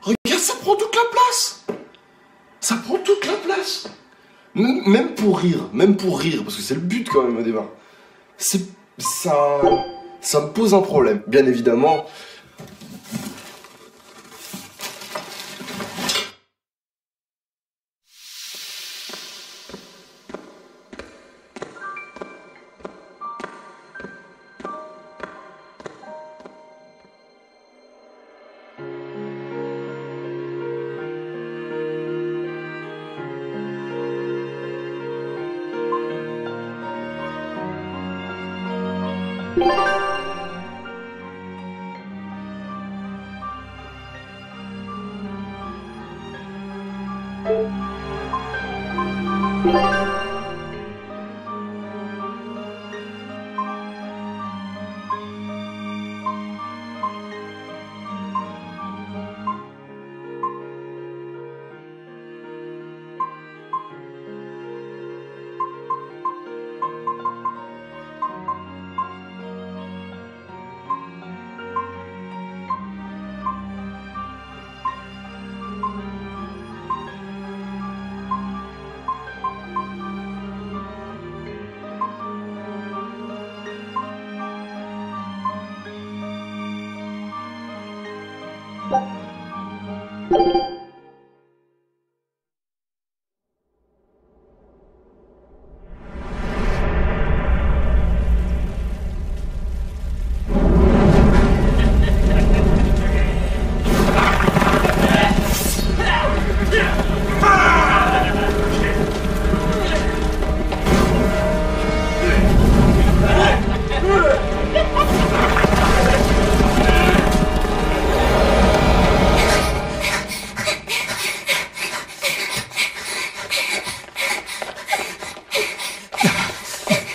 Regarde, ça prend toute la place. Ça prend toute la place. Même pour rire, parce que c'est le but quand même au départ. Ça me pose un problème, bien évidemment.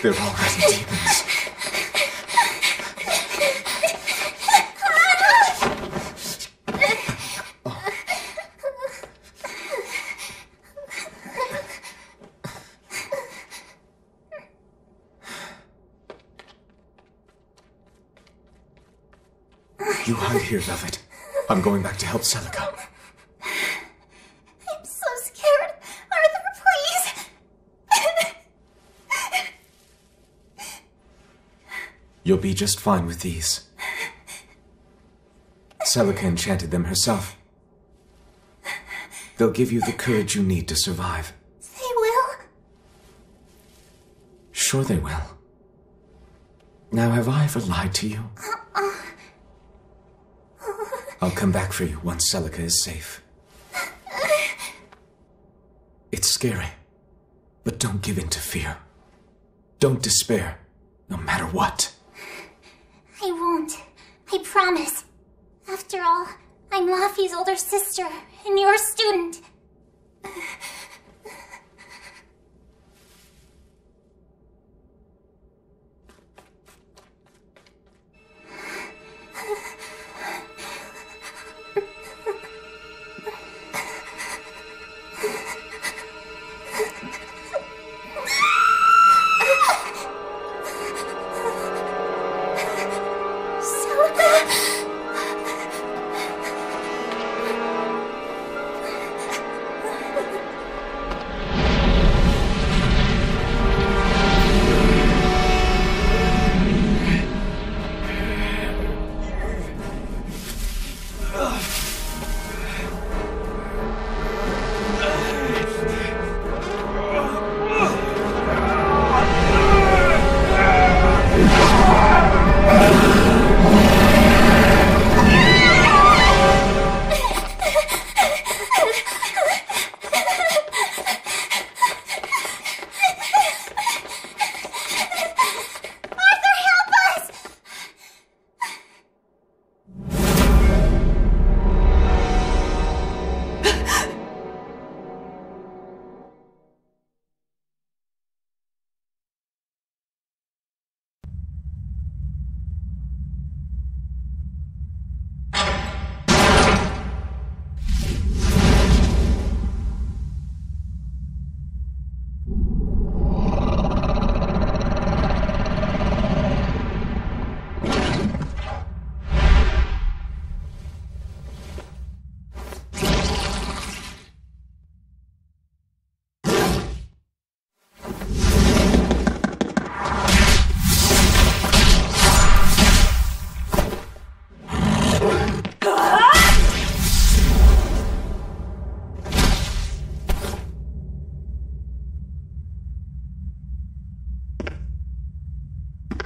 They're already demons. You hide here, Velvet. I'm going back to help Celica. I'm so scared. Arthur, please. You'll be just fine with these. Celica enchanted them herself. They'll give you the courage you need to survive. They will? Sure they will. Now, have I ever lied to you? I'll come back for you once Celica is safe. It's scary, but don't give in to fear. Don't despair, no matter what. I won't. I promise. After all, I'm Laffy's older sister, and your student.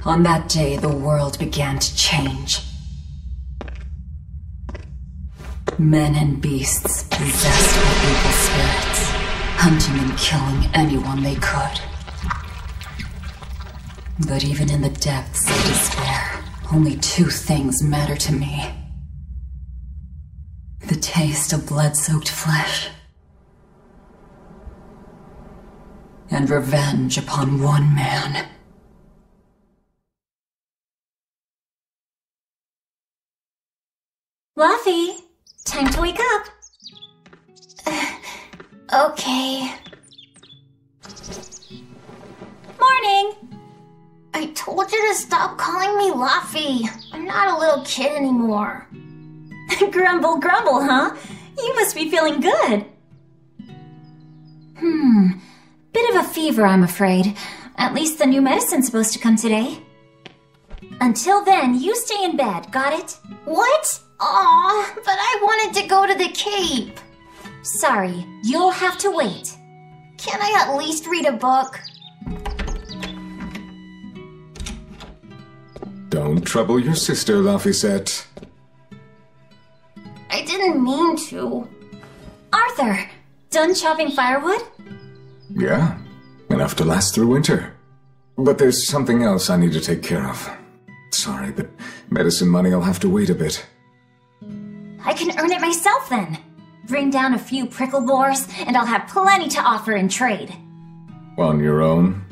On that day, the world began to change. Men and beasts possessed by evil spirits, hunting and killing anyone they could. But even in the depths of despair, only two things matter to me. The taste of blood-soaked flesh, and revenge upon one man. Luffy, time to wake up. Okay. Morning. I told you to stop calling me Luffy. I'm not a little kid anymore. Grumble, grumble, huh? You must be feeling good. Bit of a fever, I'm afraid. At least the new medicine's supposed to come today. Until then, you stay in bed, got it? What? Aw, but I wanted to go to the Cape. Sorry, you'll have to wait. Can I at least read a book? Don't trouble your sister, Laphicet. I didn't mean to. Arthur, done chopping firewood? Yeah, enough to last through winter. But there's something else I need to take care of. Sorry, but medicine money'll have to wait a bit. I can earn it myself then. Bring down a few prickle boars, and I'll have plenty to offer in trade. On your own?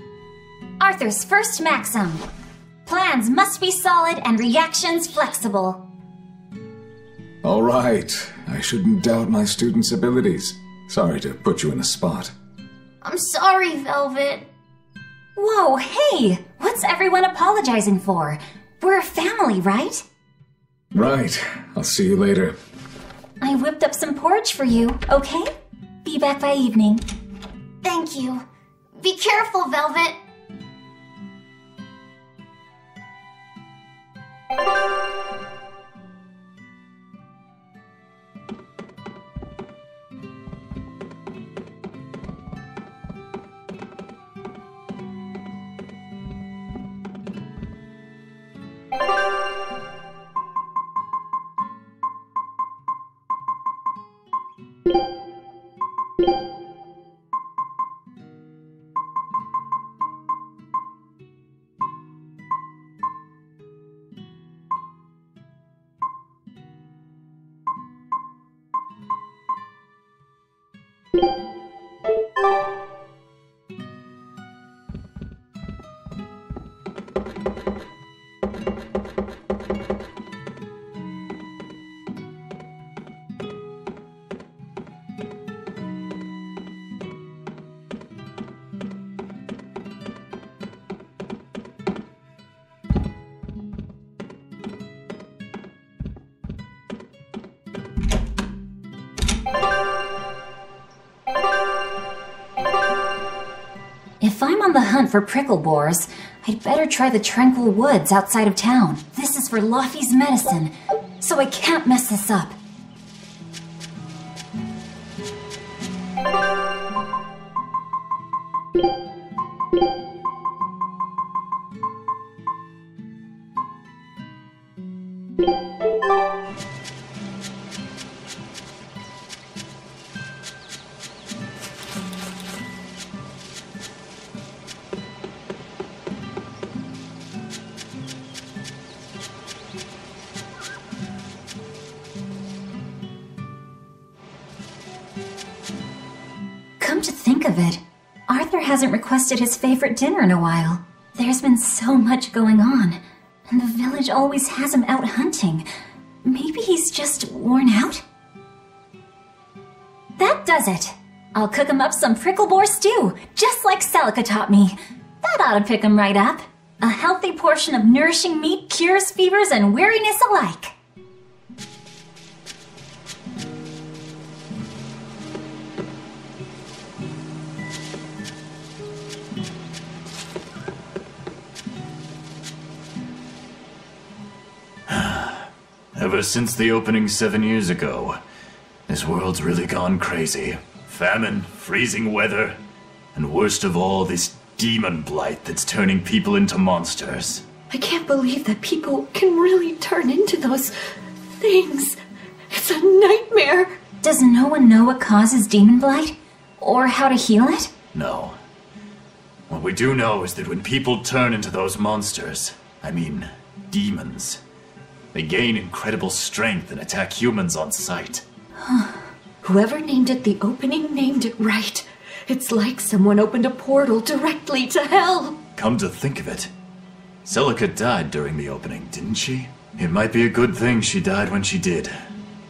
Arthur's first maxim. Plans must be solid and reactions flexible. All right. I shouldn't doubt my students' abilities. Sorry to put you in a spot. I'm sorry, Velvet. Whoa, hey! What's everyone apologizing for? We're a family, right? Right. I'll see you later. I whipped up some porridge for you, okay? Be back by evening. Thank you. Be careful, Velvet. If I'm on the hunt for prickle boars, I'd better try the tranquil woods outside of town. This is for Luffy's medicine, so I can't mess this up. Come to think of it, Arthur hasn't requested his favorite dinner in a while. There's been so much going on, and the village always has him out hunting. Maybe he's just worn out? That does it! I'll cook him up some prickle boar stew, just like Celica taught me. That ought to pick him right up. A healthy portion of nourishing meat cures fevers and weariness alike. Ever since the opening 7 years ago, this world's really gone crazy. Famine, freezing weather, and worst of all, this demon blight that's turning people into monsters. I can't believe that people can really turn into those things. It's a nightmare. Does no one know what causes demon blight? Or how to heal it? No. What we do know is that when people turn into those monsters, I mean, demons, they gain incredible strength and attack humans on sight. Whoever named it the opening named it right. It's like someone opened a portal directly to hell. Come to think of it, Celica died during the opening, didn't she? It might be a good thing she died when she did.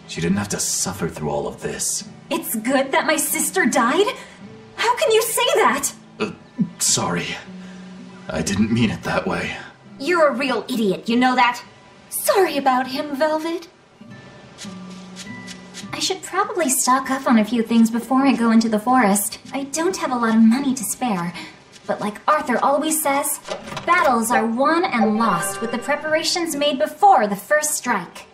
She didn't have to suffer through all of this. It's good that my sister died? How can you say that? Sorry. I didn't mean it that way. You're a real idiot, you know that? Sorry about him, Velvet. I should probably stock up on a few things before I go into the forest. I don't have a lot of money to spare. But like Arthur always says, battles are won and lost with the preparations made before the first strike.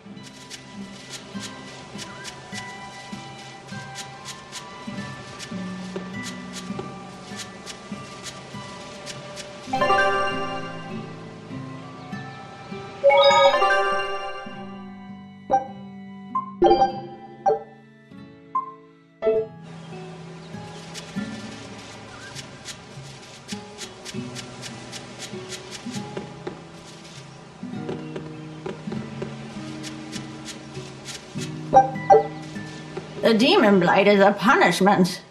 The demon blight is a punishment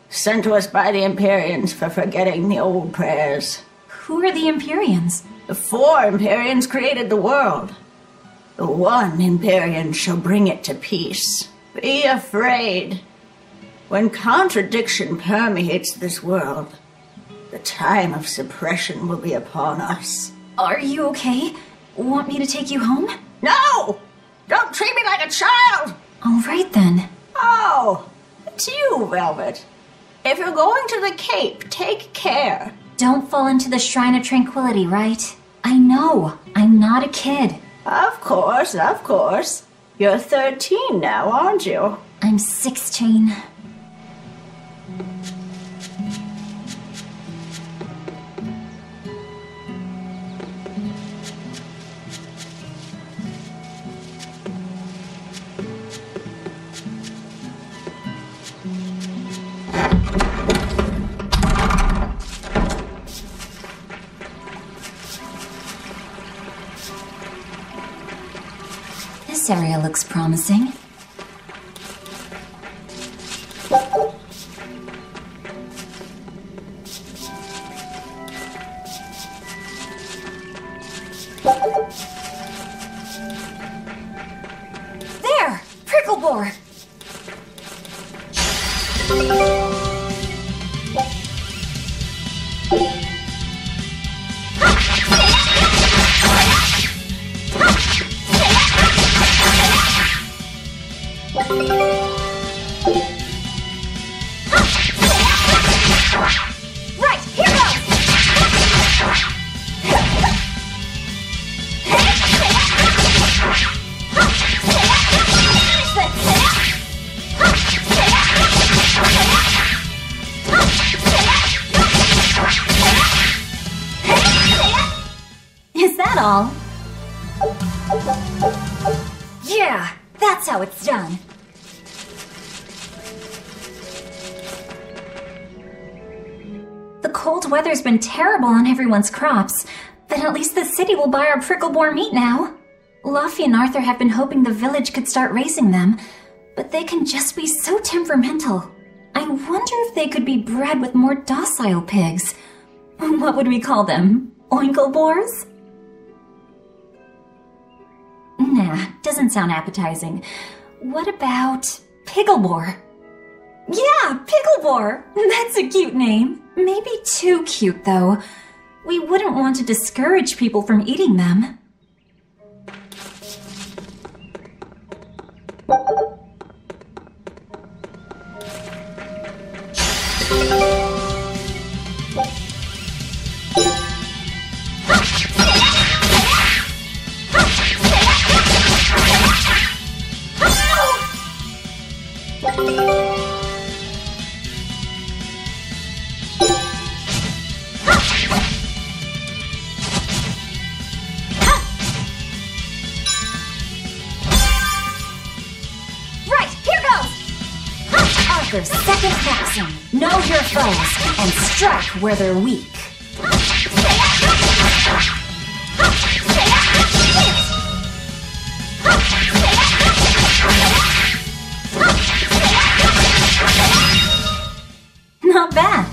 sent to us by the Empyreans for forgetting the old prayers. Who are the Empyreans? The 4 Empyreans created the world. The one Empyrean shall bring it to peace. Be afraid. When contradiction permeates this world, the time of suppression will be upon us. Are you okay? Want me to take you home? No! Don't treat me like a child! All right then. Oh, it's you, Velvet. If you're going to the Cape, take care. Don't fall into the Shrine of Tranquility, right? I know. I'm not a kid. Of course, of course. You're 13 now, aren't you? I'm 16. This area looks promising. There! Pricklebore! Right, here goes! Is that all? Yeah, that's how it's done. The cold weather's been terrible on everyone's crops, but at least the city will buy our pricklebore meat now. Luffy and Arthur have been hoping the village could start raising them, but they can just be so temperamental. I wonder if they could be bred with more docile pigs. What would we call them? Oinklebores? Nah, doesn't sound appetizing. What about Picklebore? Yeah, Picklebore! That's a cute name. Maybe too cute, though. We wouldn't want to discourage people from eating them. Striker's second maxim. Know your foes and strike where they're weak. Not bad.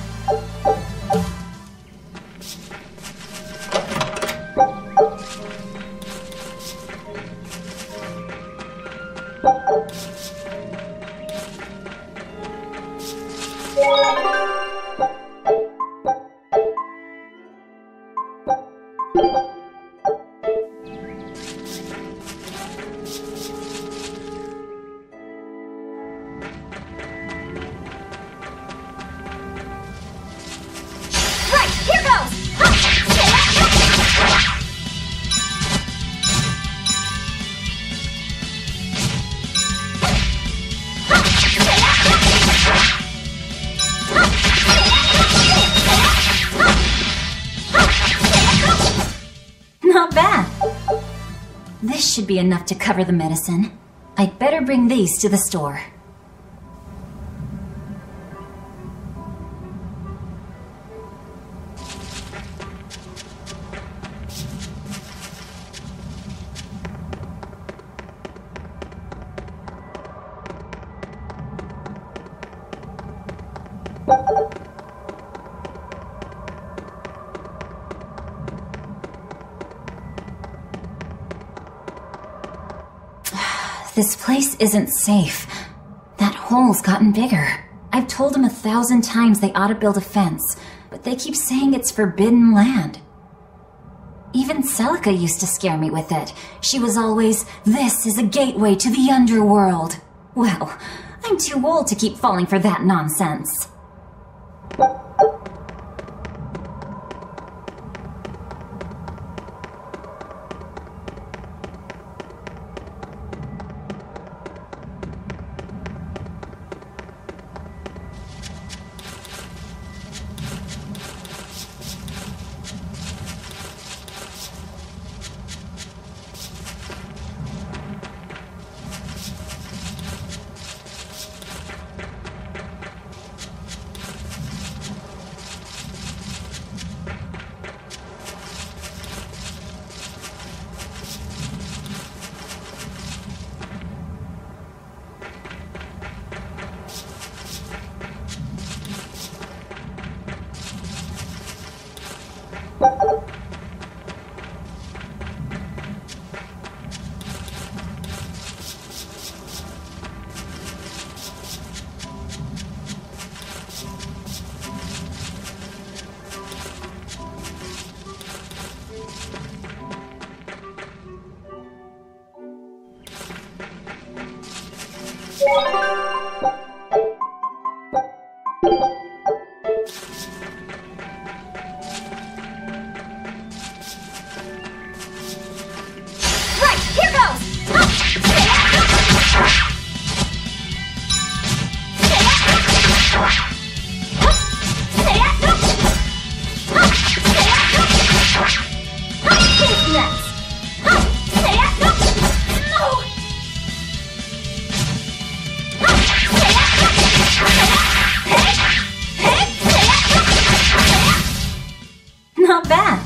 Not bad. This should be enough to cover the medicine. I'd better bring these to the store. This place isn't safe. That hole's gotten bigger. I've told them 1,000 times they ought to build a fence, but they keep saying it's forbidden land. Even Celica used to scare me with it. She was always, "This is a gateway to the underworld." Well, I'm too old to keep falling for that nonsense. Not bad.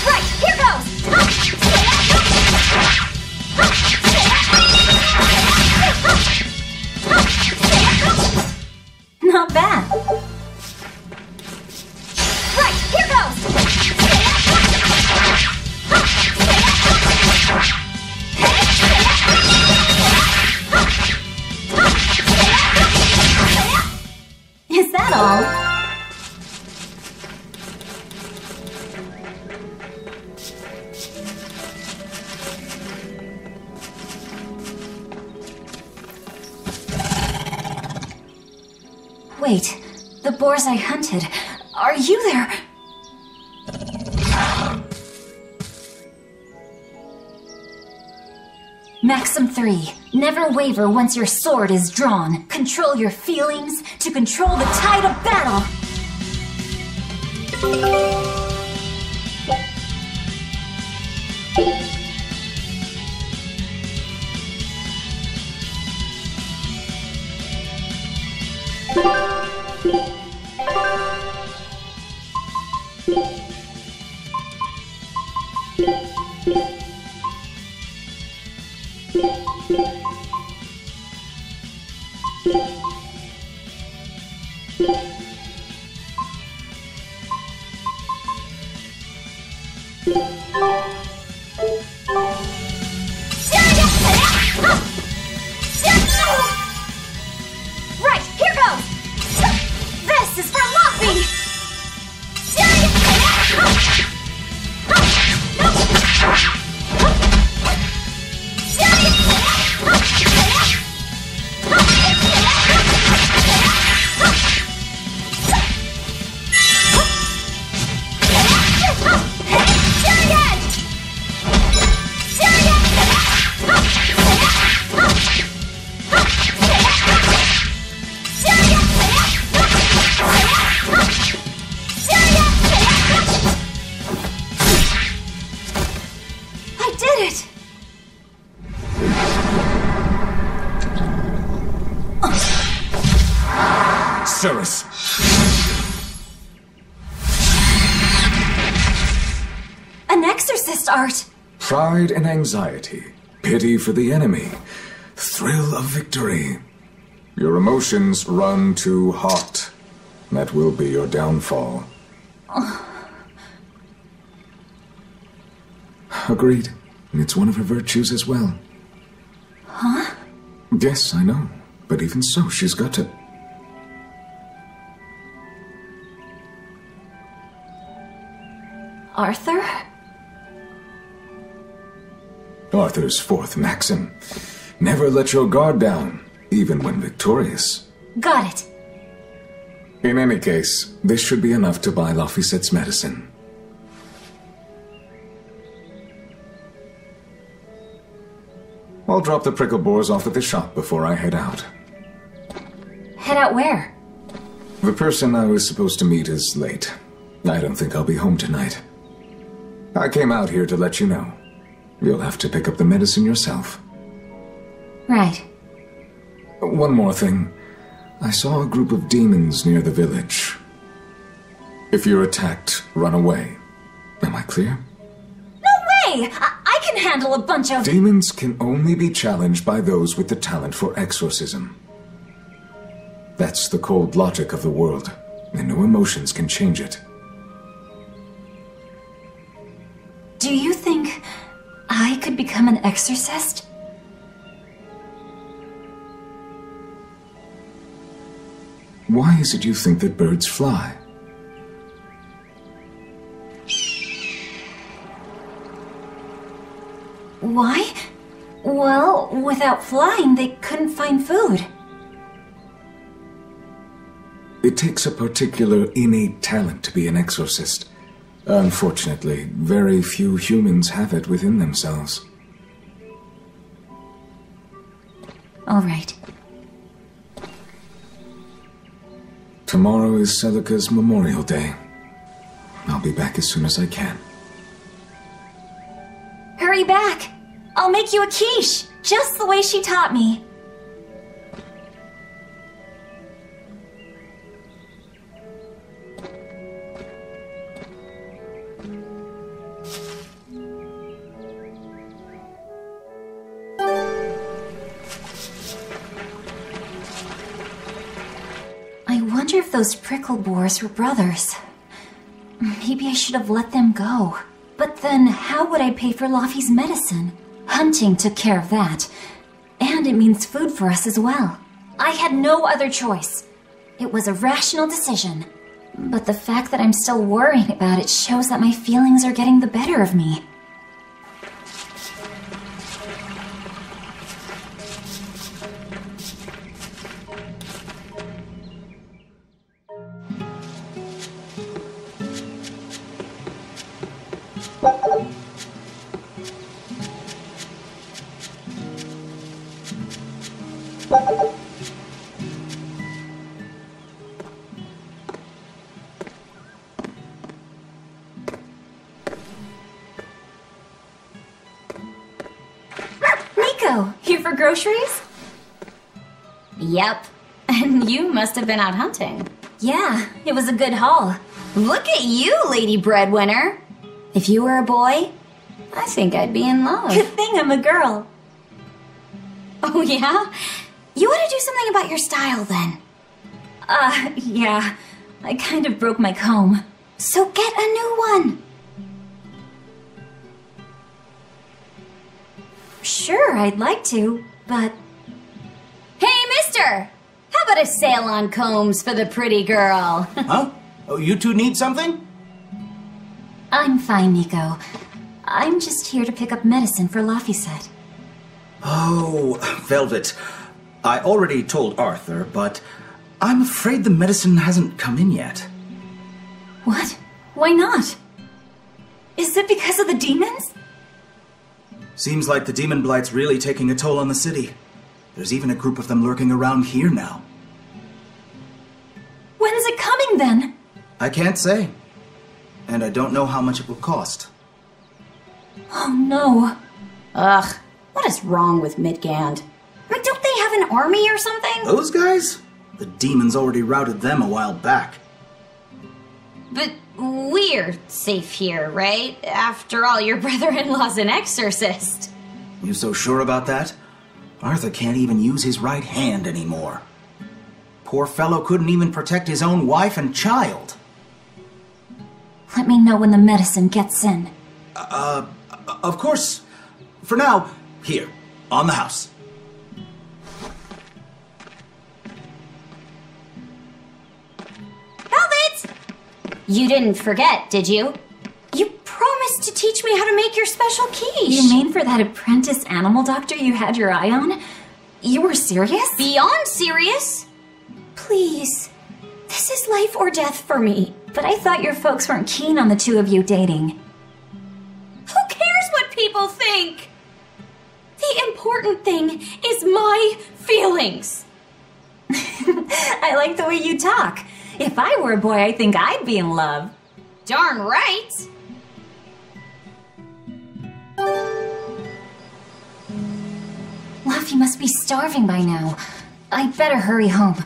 Right, here goes! Not bad. Right, here goes! Is that all? Wait, the boars I hunted. Are you there? Maxim 3. Never waver once your sword is drawn. Control your feelings to control the tide of battle. Right, here goes! This is for Luffy! I did it! Cirrus! An exorcist art! Pride and anxiety, pity for the enemy, thrill of victory. Your emotions run too hot. That will be your downfall. Agreed. It's one of her virtues as well. Huh? Yes, I know. But even so, she's got to... Arthur? Arthur's fourth maxim. Never let your guard down, even when victorious. Got it. In any case, this should be enough to buy Laphicette's medicine. I'll drop the prickle bores off at the shop before I head out. Head out where? The person I was supposed to meet is late. I don't think I'll be home tonight. I came out here to let you know. You'll have to pick up the medicine yourself. Right. One more thing. I saw a group of demons near the village. If you're attacked, run away. Am I clear? No way! I can handle a bunch of... Demons can only be challenged by those with the talent for exorcism. That's the cold logic of the world, and no emotions can change it. Do you think I could become an exorcist? Why is it you think that birds fly? Why? Well, without flying, they couldn't find food. It takes a particular innate talent to be an exorcist. Unfortunately, very few humans have it within themselves. All right. Tomorrow is Celica's Memorial Day. I'll be back as soon as I can. Hurry back! I'll make you a quiche, just the way she taught me. I wonder if those prickle boars were brothers. Maybe I should have let them go. But then, how would I pay for Laffy's medicine? Hunting took care of that. And it means food for us as well. I had no other choice. It was a rational decision. But the fact that I'm still worrying about it shows that my feelings are getting the better of me. for groceries? Yep. And you must have been out hunting. Yeah, it was a good haul. Look at you, Lady Breadwinner. If you were a boy, I think I'd be in love. Good thing I'm a girl. Oh, yeah? You ought to do something about your style, then. Yeah. I kind of broke my comb. So get a new one. Sure, I'd like to, but... Hey, mister! How about a sale on combs for the pretty girl? Huh? Oh, you two need something? I'm fine, Nico. I'm just here to pick up medicine for Laphicet. Oh, Velvet. I already told Arthur, but I'm afraid the medicine hasn't come in yet. What? Why not? Is it because of the demons? Seems like the demon blight's really taking a toll on the city. There's even a group of them lurking around here now. When's it coming, then? I can't say. And I don't know how much it will cost. Oh, no. Ugh, what is wrong with Midgand? I mean, don't they have an army or something? Those guys? The demons already routed them a while back. But we're safe here, right? After all, your brother-in-law's an exorcist. You so sure about that? Arthur can't even use his right hand anymore. Poor fellow couldn't even protect his own wife and child. Let me know when the medicine gets in. Of course. For now, here, on the house. Velvet! You didn't forget, did you? You promised to teach me how to make your special quiche. You mean for that apprentice animal doctor you had your eye on? You were serious? Beyond serious? Please. This is life or death for me. But I thought your folks weren't keen on the two of you dating. Who cares what people think? The important thing is my feelings. I like the way you talk. If I were a boy, I think I'd be in love. Darn right. Laphie must be starving by now. I'd better hurry home.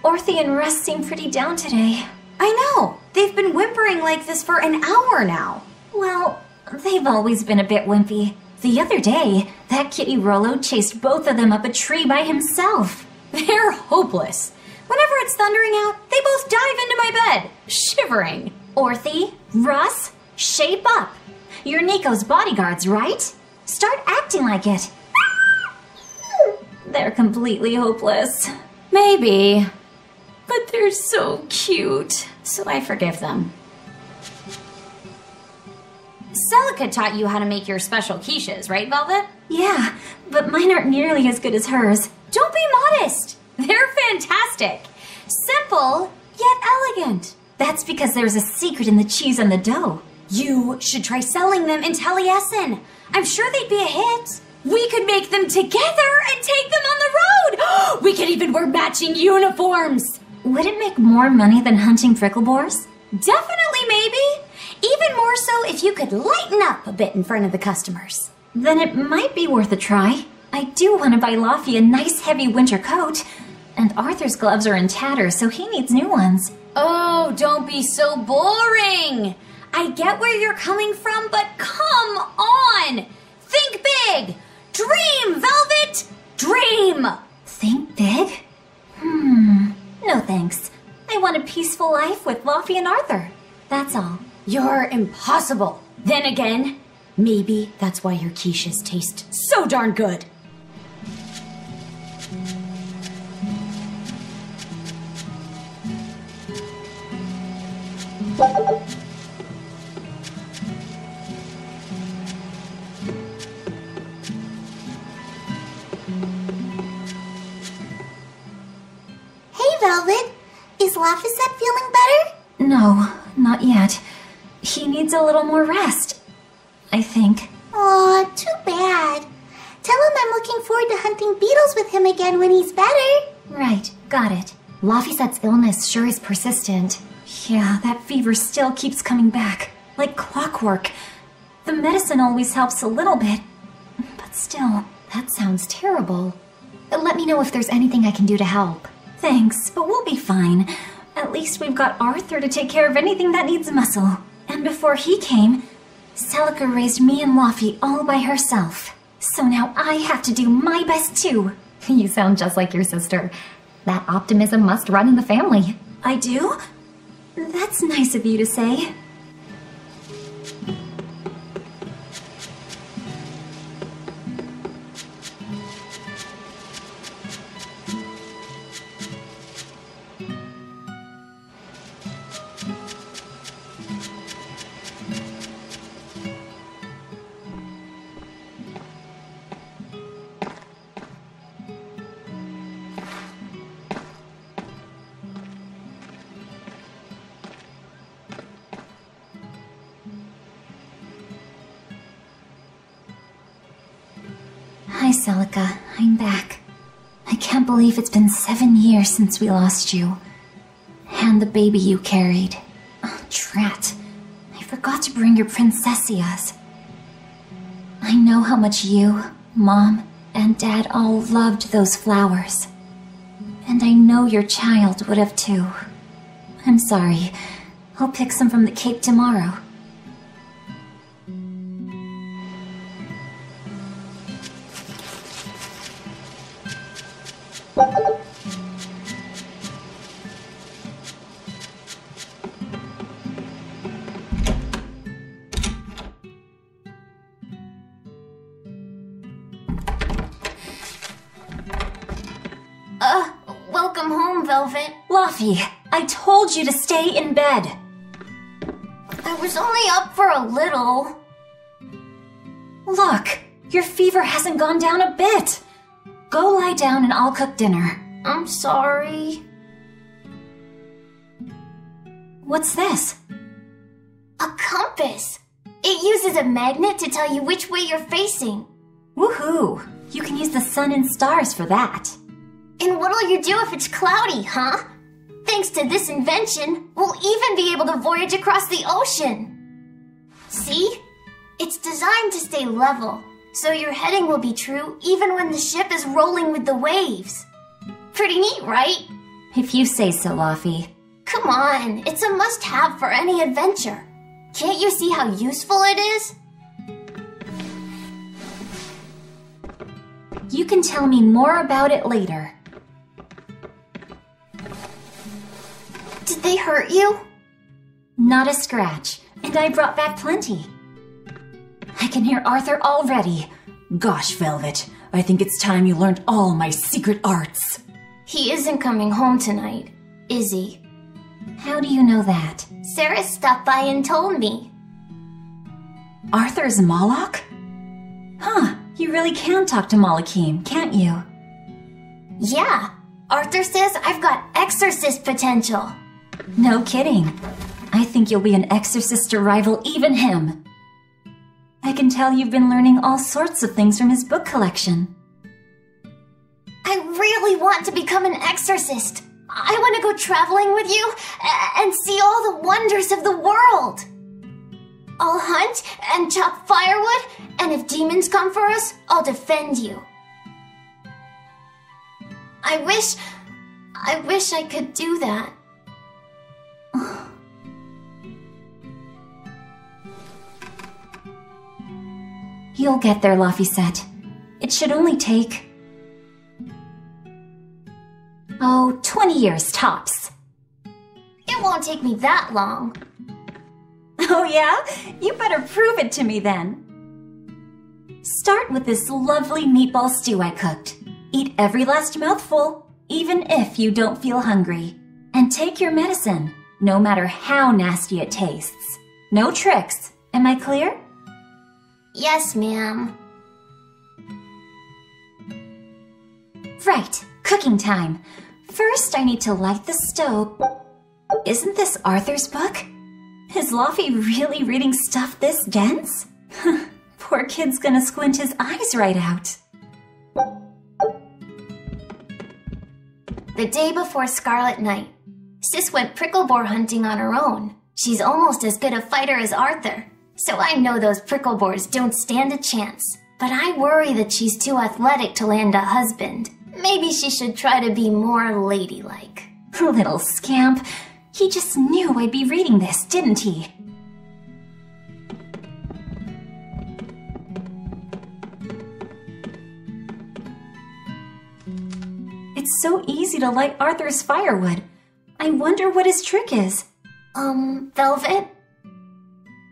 Orthe and Russ seem pretty down today. I know. They've been whimpering like this for an hour now. Well, they've always been a bit wimpy. The other day, that kitty Rollo chased both of them up a tree by himself. They're hopeless. Whenever it's thundering out, they both dive into my bed, shivering. Orthe, Russ, shape up. You're Nico's bodyguards, right? Start acting like it. They're completely hopeless. Maybe. But they're so cute, so I forgive them. Celica taught you how to make your special quiches, right, Velvet? Yeah, but mine aren't nearly as good as hers. Don't be modest. They're fantastic. Simple, yet elegant. That's because there's a secret in the cheese and the dough. You should try selling them in Taliesin. I'm sure they'd be a hit. We could make them together and take them on the road. We could even wear matching uniforms. Would it make more money than hunting fricklebores? Definitely, maybe. Even more so if you could lighten up a bit in front of the customers. Then it might be worth a try. I do want to buy Laphie a nice heavy winter coat. And Arthur's gloves are in tatters, so he needs new ones. Oh, don't be so boring. I get where you're coming from, but come on. Think big. Dream, Velvet. Dream. Think big? No thanks. I want a peaceful life with Laphie and Arthur. That's all. You're impossible. Then again, maybe that's why your quiches taste so darn good. Hey, Velvet. Is Laphicet feeling better? No, not yet. He needs a little more rest, I think. Aw, too bad. Tell him I'm looking forward to hunting beetles with him again when he's better. Right, got it. Laphicet's illness sure is persistent. Yeah, that fever still keeps coming back, like clockwork. The medicine always helps a little bit, but still, that sounds terrible. Let me know if there's anything I can do to help. Thanks, but we'll be fine. At least we've got Arthur to take care of anything that needs muscle. And before he came, Celica raised me and Laphi all by herself. So now I have to do my best too. You sound just like your sister. That optimism must run in the family. I do? That's nice of you to say. Hi, Celica. I'm back. I can't believe it's been 7 years since we lost you. And the baby you carried. Oh, drat. I forgot to bring your princessias. I know how much you, Mom, and Dad all loved those flowers. And I know your child would have too. I'm sorry. I'll pick some from the cake tomorrow. Welcome home, Velvet. Laphi, I told you to stay in bed. I was only up for a little. Look, your fever hasn't gone down a bit. Go lie down and I'll cook dinner. I'm sorry. What's this? A compass. It uses a magnet to tell you which way you're facing. Woohoo! You can use the sun and stars for that. And what'll you do if it's cloudy, huh? Thanks to this invention, we'll even be able to voyage across the ocean. See? It's designed to stay level, so your heading will be true even when the ship is rolling with the waves. Pretty neat, right? If you say so, Laphi. Come on, it's a must-have for any adventure. Can't you see how useful it is? You can tell me more about it later. Did they hurt you? Not a scratch, and I brought back plenty. I can hear Arthur already. Gosh, Velvet, I think it's time you learned all my secret arts. He isn't coming home tonight, is he? How do you know that? Sarah stopped by and told me. Arthur's Moloch? Huh, you really can talk to Malakim, can't you? Yeah, Arthur says I've got exorcist potential. No kidding. I think you'll be an exorcist to rival even him. I can tell you've been learning all sorts of things from his book collection. I really want to become an exorcist. I want to go traveling with you and see all the wonders of the world. I'll hunt and chop firewood, and if demons come for us, I'll defend you. I wish I could do that. You'll get there, Laphicet. It should only take... 20 years tops. It won't take me that long. Oh yeah? You better prove it to me then. Start with this lovely meatball stew I cooked. Eat every last mouthful, even if you don't feel hungry. And take your medicine, no matter how nasty it tastes. No tricks. Am I clear? Yes, ma'am. Right, cooking time. First, I need to light the stove. Isn't this Arthur's book? Is Laphi really reading stuff this dense? Poor kid's gonna squint his eyes right out. The day before Scarlet Night, Sis went prickle boar hunting on her own. She's almost as good a fighter as Arthur, so I know those prickle boars don't stand a chance. But I worry that she's too athletic to land a husband. Maybe she should try to be more ladylike. Little scamp. He just knew I'd be reading this, didn't he? It's so easy to light Arthur's firewood. I wonder what his trick is. Velvet?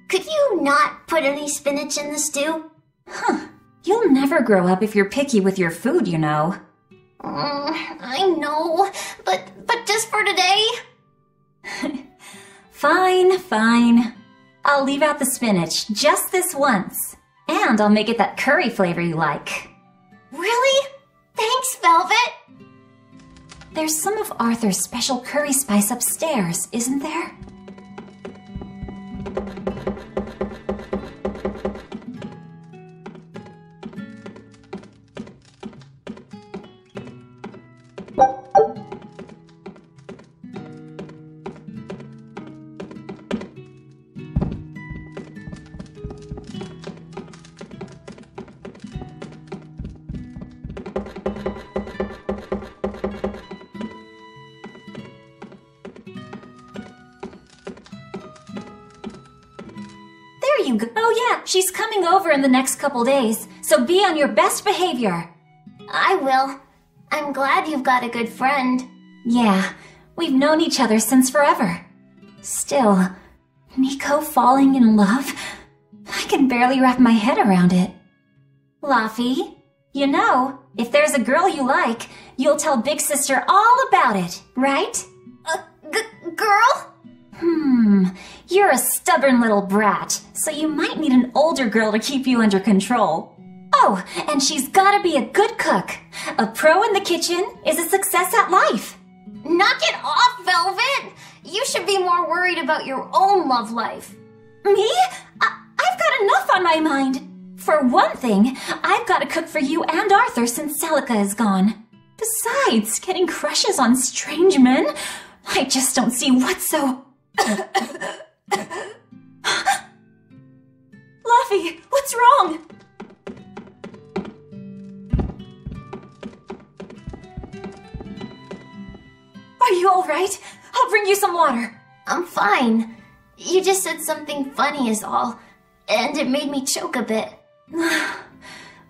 Could you not put any spinach in the stew? Huh. You'll never grow up if you're picky with your food, you know. I know, but just for today? Fine. I'll leave out the spinach just this once. And I'll make it that curry flavor you like. Really? Thanks, Velvet. There's some of Arthur's special curry spice upstairs, isn't there? There you go. Oh yeah, she's coming over in the next couple days, so be on your best behavior. I will. I'm glad you've got a good friend. Yeah, we've known each other since forever. Still, Nico falling in love? I can barely wrap my head around it. Laffy, you know, if there's a girl you like, you'll tell Big Sister all about it, right? Girl? You're a stubborn little brat, so you might need an older girl to keep you under control. Oh, and she's gotta be a good cook. A pro in the kitchen is a success at life. Knock it off, Velvet! You should be more worried about your own love life. Me? I've got enough on my mind. For one thing, I've got to cook for you and Arthur since Celica is gone. Besides, getting crushes on strange men, I just don't see what's so... Laffy, what's wrong? Are you all right? I'll bring you some water. I'm fine. You just said something funny is all, and it made me choke a bit.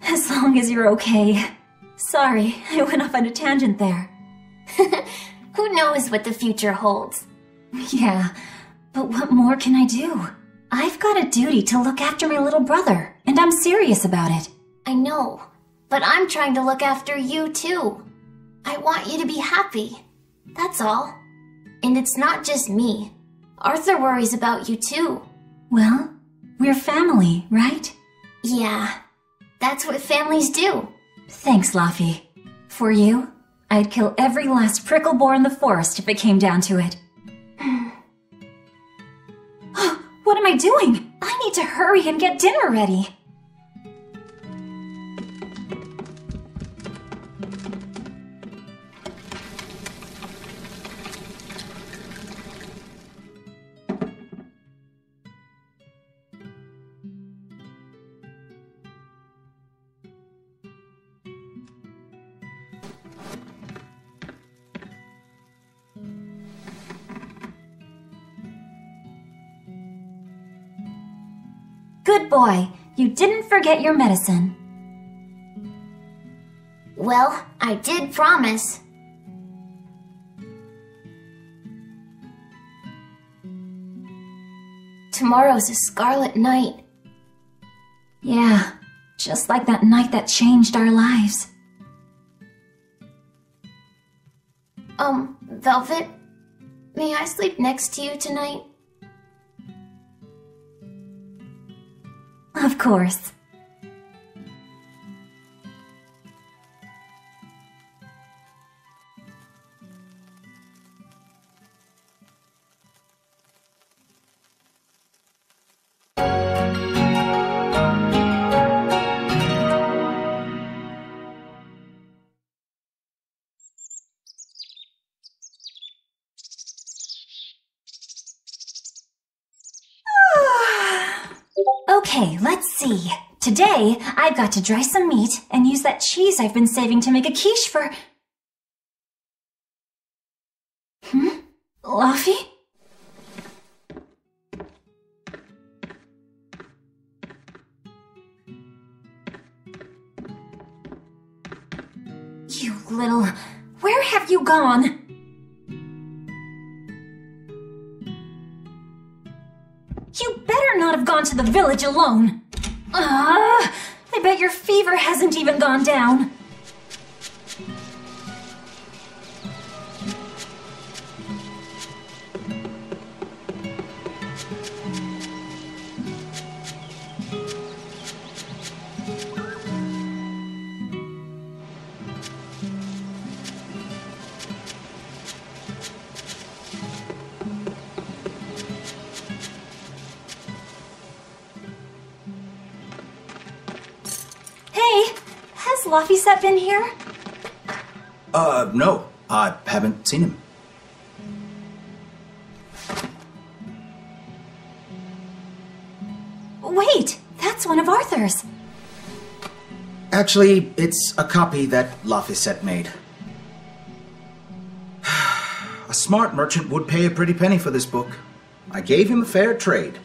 As long as you're okay. Sorry, I went off on a tangent there. Who knows what the future holds? Yeah, but what more can I do? I've got a duty to look after my little brother, and I'm serious about it. I know, but I'm trying to look after you too. I want you to be happy. That's all. And it's not just me. Arthur worries about you too. Well, we're family, right? Yeah, that's what families do. Thanks, Laffy. For you, I'd kill every last prickle boar in the forest if it came down to it. What am I doing? I need to hurry and get dinner ready. Good boy. You didn't forget your medicine. Well, I did promise. Tomorrow's a scarlet night. Yeah, just like that night that changed our lives. Velvet, may I sleep next to you tonight? Of course. Okay, let's see. Today, I've got to dry some meat and use that cheese I've been saving to make a quiche for... Luffy? You little... Where have you gone? You better not have gone to the village alone. I bet your fever hasn't even gone down. Has Laphicet been here? No. I haven't seen him. Wait, that's one of Arthur's. Actually, it's a copy that Laphicet made. A smart merchant would pay a pretty penny for this book. I gave him a fair trade.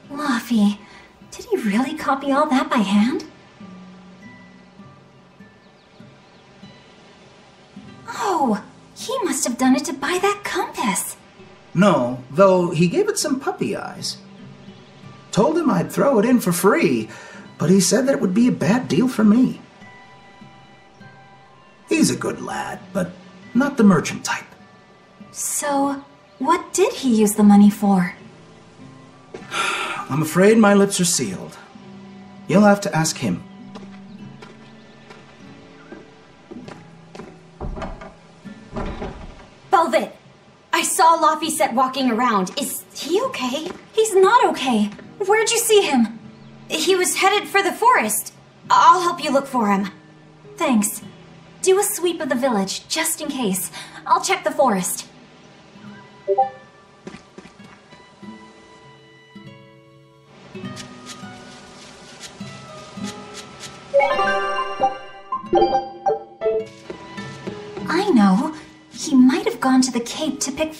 Laffy, did he really copy all that by hand? Oh, he must have done it to buy that compass. No, though he gave it some puppy eyes. Told him I'd throw it in for free, but he said that it would be a bad deal for me. He's a good lad, but not the merchant type. So, what did he use the money for? I'm afraid my lips are sealed. You'll have to ask him. Velvet! I saw Laphicet walking around. Is he okay? He's not okay. Where'd you see him? He was headed for the forest. I'll help you look for him. Thanks. Do a sweep of the village, just in case. I'll check the forest. I know. He might have gone to the cape to pick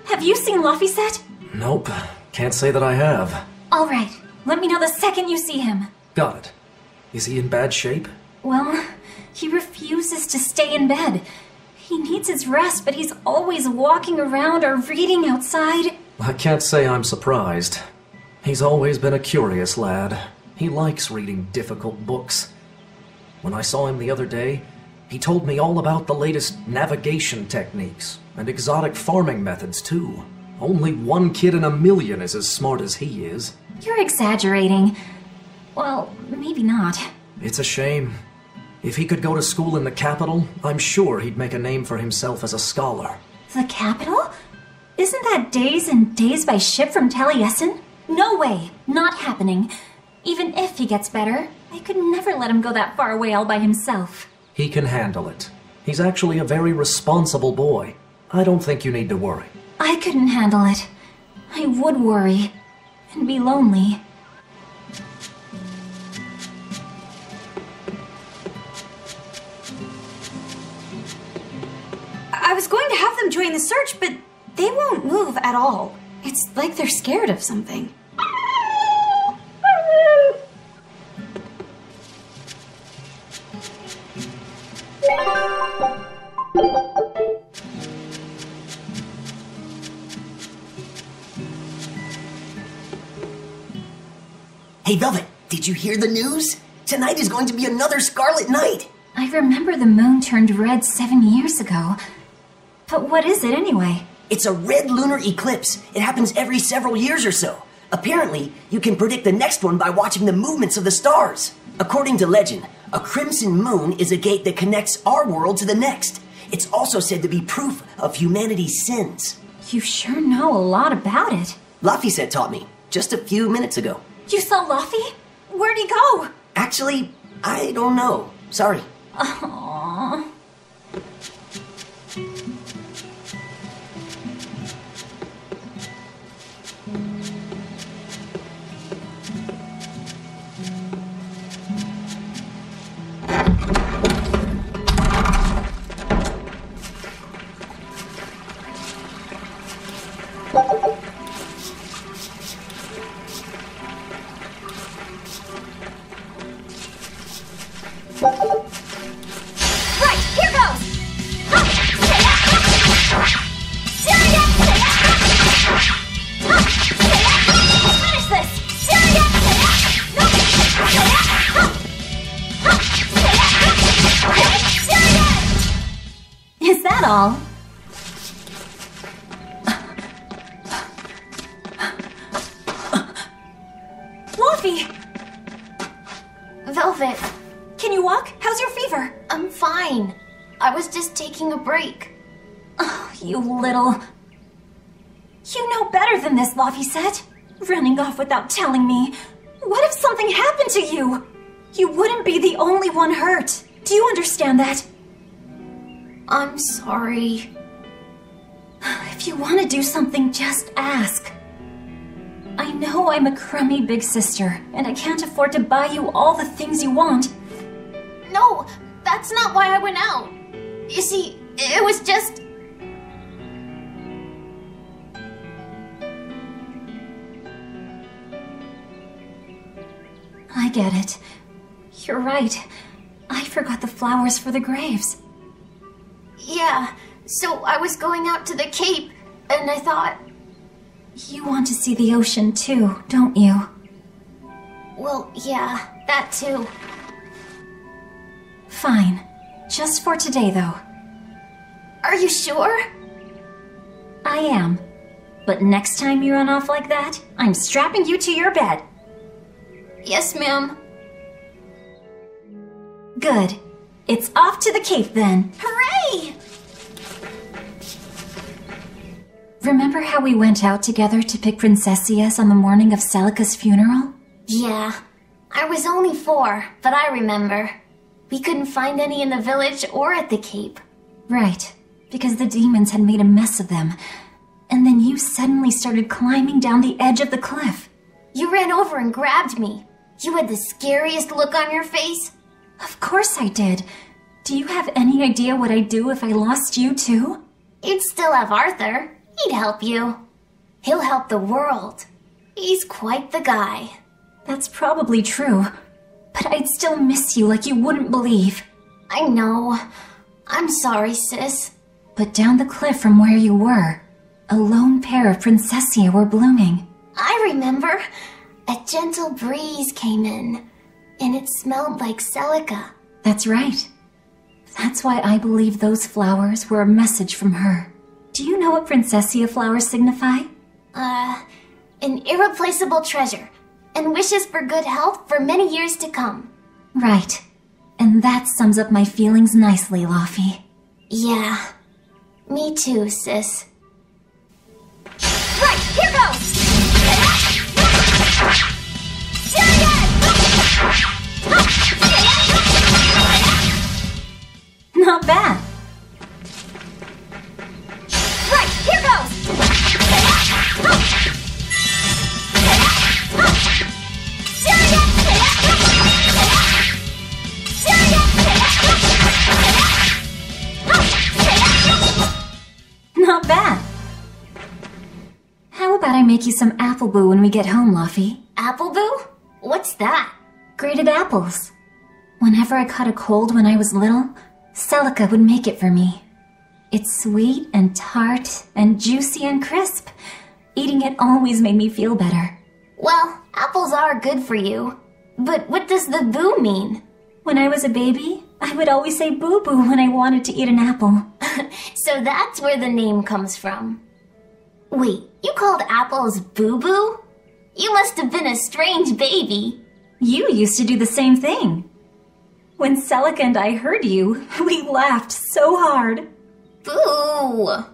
Have you seen Laphicet? Nope. Can't say that I have. All right. Let me know the second you see him. Got it. Is he in bad shape? Well, he refuses to stay in bed. He needs his rest, but he's always walking around or reading outside. I can't say I'm surprised. He's always been a curious lad. He likes reading difficult books. When I saw him the other day, he told me all about the latest navigation techniques and exotic farming methods, too. Only one kid in a million is as smart as he is. You're exaggerating. Well, maybe not. It's a shame. If he could go to school in the capital, I'm sure he'd make a name for himself as a scholar. The capital? Isn't that days and days by ship from Taliesin? No way. Not happening. Even if he gets better, I could never let him go that far away all by himself. He can handle it. He's actually a very responsible boy. I don't think you need to worry. I couldn't handle it. I would worry. And be lonely. I was going to have them join the search, but they won't move at all. It's like they're scared of something. Hey, Velvet, did you hear the news? Tonight is going to be another Scarlet Night. I remember the moon turned red 7 years ago. But what is it anyway? It's a red lunar eclipse. It happens every several years or so. Apparently, you can predict the next one by watching the movements of the stars. According to legend, a crimson moon is a gate that connects our world to the next. It's also said to be proof of humanity's sins. You sure know a lot about it. Laphicet taught me, just a few minutes ago. You saw Laffy? Where'd he go? Actually, I don't know. Sorry. Aww. Right, here goes! Finish this! Is that all? Luffy! Velvet, Can you walk? How's your fever? I'm fine. I was just taking a break. Oh, you little... You know better than this, Luffy said. Running off without telling me. What if something happened to you? You wouldn't be the only one hurt. Do you understand that? I'm sorry. If you want to do something, just ask. I know I'm a crummy big sister, and I can't afford to buy you all the things you want. No, that's not why I went out. You see, it was just... I get it. You're right. I forgot the flowers for the graves. Yeah, so I was going out to the Cape, and I thought... You want to see the ocean too, don't you? Well, yeah, that too. Fine. Just for today, though. Are you sure? I am. But next time you run off like that, I'm strapping you to your bed. Yes, ma'am. Good. It's off to the Cape then. Hooray! Remember how we went out together to pick princessias on the morning of Celica's funeral? Yeah. I was only 4, but I remember. We couldn't find any in the village or at the Cape. Right, because the demons had made a mess of them. And then you suddenly started climbing down the edge of the cliff. You ran over and grabbed me. You had the scariest look on your face. Of course I did. Do you have any idea what I'd do if I lost you too? You'd still have Arthur. He'd help you. He'll help the world. He's quite the guy. That's probably true. But I'd still miss you like you wouldn't believe. I know. I'm sorry, sis. But down the cliff from where you were, a lone pair of princessia were blooming. I remember. A gentle breeze came in, and it smelled like Celica. That's right. That's why I believe those flowers were a message from her. Do you know what princessia flowers signify? An irreplaceable treasure, and wishes for good health for many years to come. Right. And that sums up my feelings nicely, Luffy. Yeah. Me too, sis. Right, here goes! Not bad. Right, here goes! Not bad. How about I make you some apple boo when we get home, Luffy? Apple boo? What's that? Grated apples. Whenever I caught a cold when I was little, Celica would make it for me. It's sweet and tart and juicy and crisp. Eating it always made me feel better. Well, apples are good for you. But what does the boo mean? When I was a baby, I would always say boo-boo when I wanted to eat an apple. So that's where the name comes from. Wait, you called apples boo-boo? You must have been a strange baby. You used to do the same thing. When Celica and I heard you, we laughed so hard. Boo!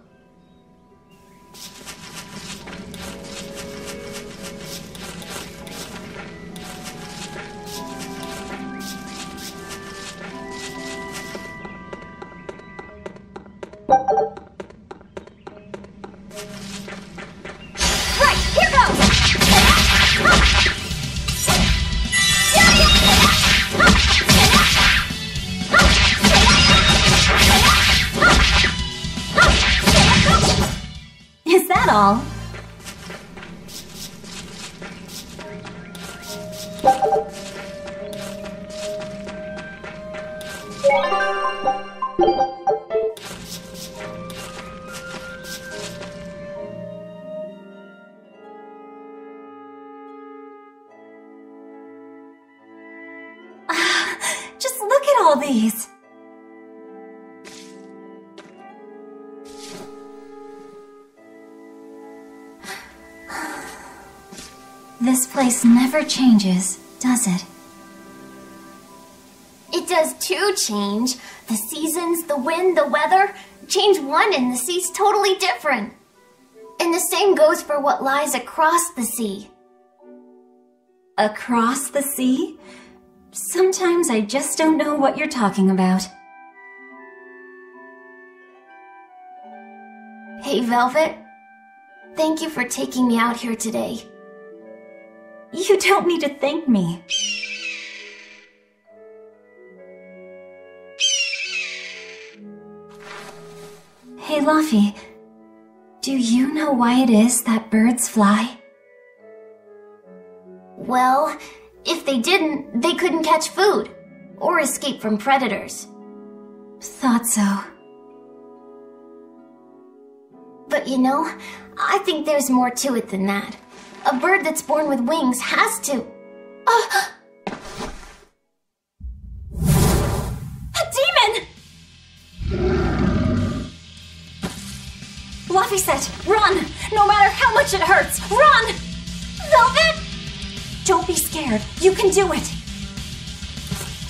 Right, here goes! Is that all? Just look at all these! This place never changes, does it? It does too change. The seasons, the wind, the weather. Change one and the sea's totally different. And the same goes for what lies across the sea. Across the sea? Sometimes I just don't know what you're talking about. Hey, Velvet. Thank you for taking me out here today. You don't need to thank me. Hey, Luffy. Do you know why it is that birds fly? Well, if they didn't, they couldn't catch food or escape from predators. Thought so. But you know, I think there's more to it than that. A bird that's born with wings has to... A demon! Luffy said, run! No matter how much it hurts, run! Velvet! Don't be scared. You can do it.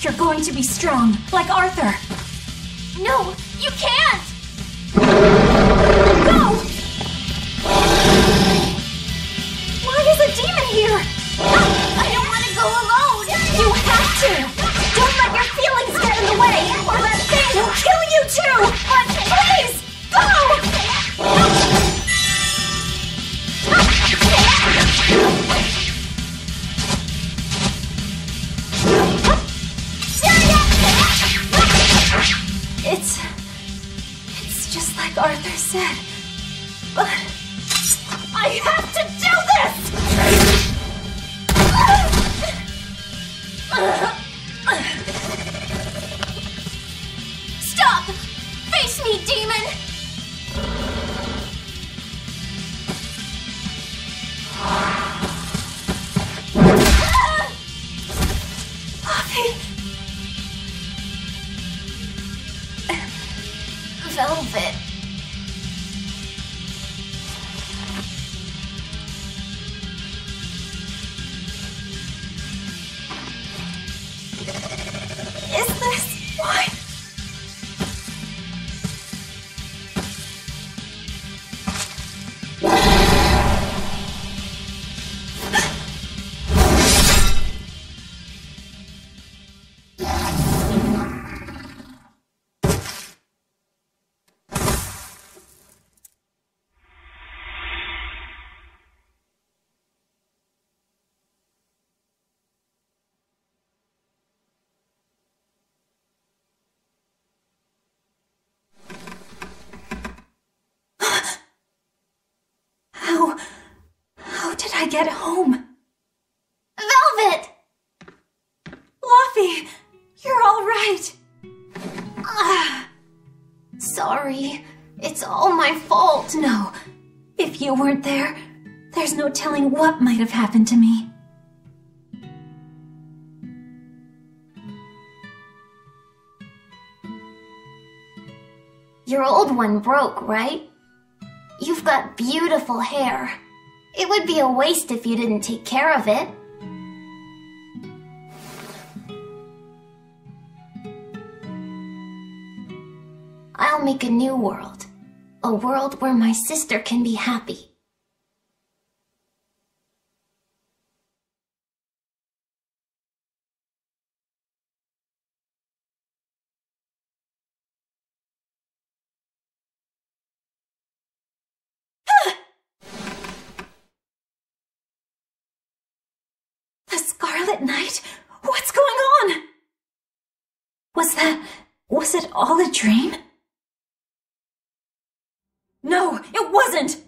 You're going to be strong, like Arthur. No, you can't! Go! Why is a demon here? I don't want to go alone! You have to! Don't let your feelings get in the way, or that thing will kill you too! But please, go! It's just like Arthur said. But I have to do this! Stop! Face me, demon! Velvet. Is this why? How did I get home? Velvet! Luffy, you're all right. Sorry. It's all my fault. No, if you weren't there, there's no telling what might have happened to me. Your old one broke, right? You've got beautiful hair. It would be a waste if you didn't take care of it. I'll make a new world. A world where my sister can be happy. The Scarlet Knight? What's going on? Was it all a dream? No, it wasn't!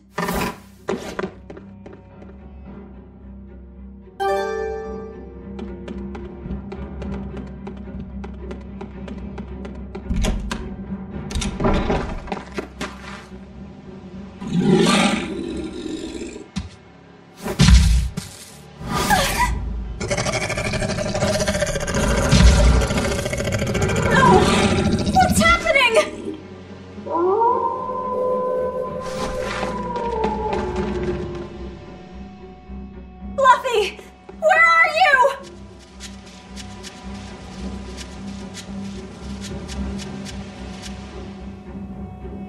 Luffy! Where are you?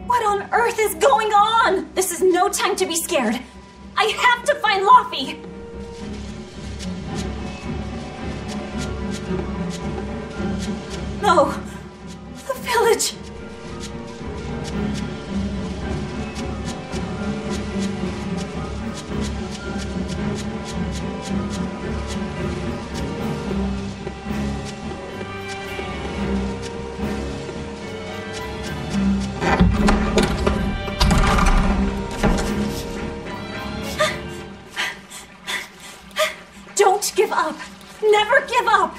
What on earth is going on? This is no time to be scared. I have to find Luffy! No! The village! Don't give up! Never give up!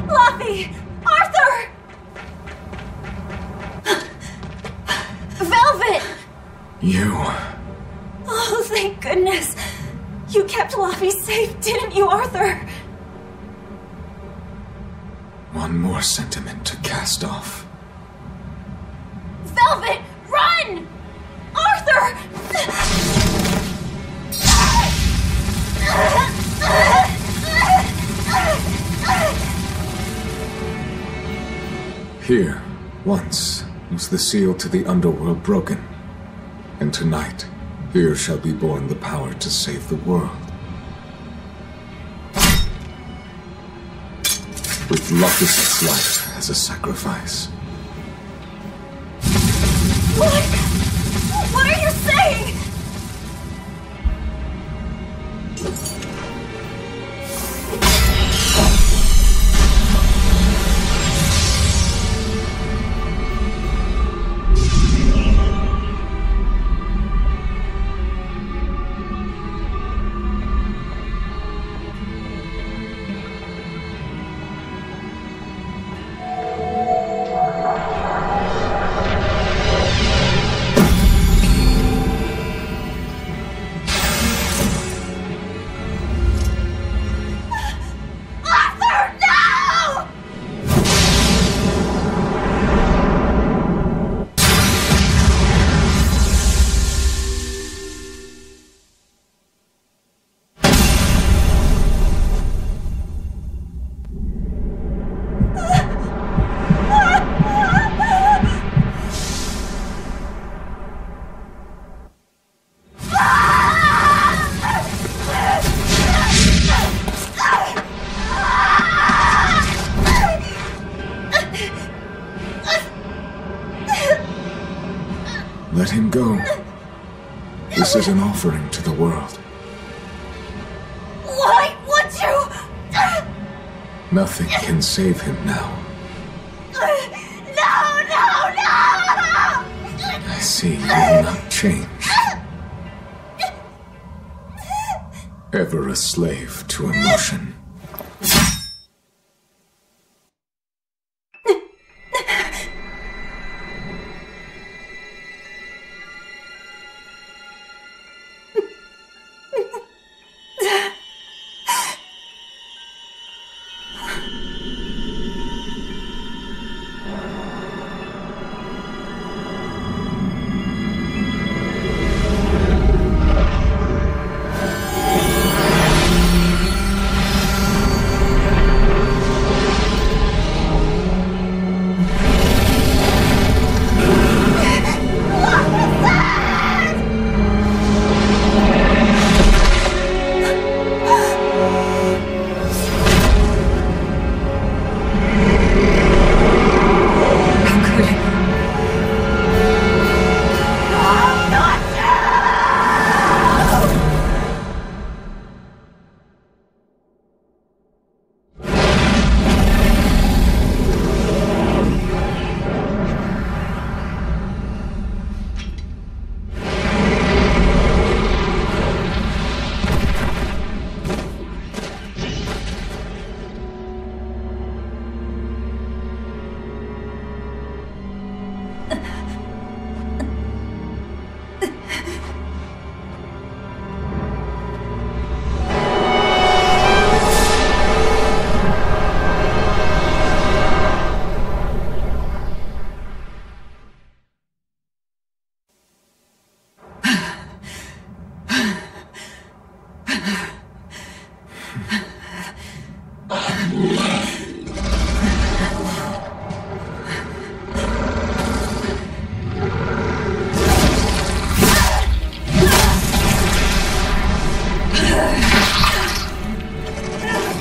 Luffy! Arthur! Velvet! You... Oh, thank goodness. You kept Luffy safe, didn't you, Arthur? One more sentiment to cast off. Velvet, run! Arthur! Here, once, was the seal to the underworld broken. And tonight, here shall be born the power to save the world. With Locust's life as a sacrifice. What are you saying? Let him go. This is an offering to the world. Why would you? Nothing can save him now. No! I see you will not change. Ever a slave to emotion.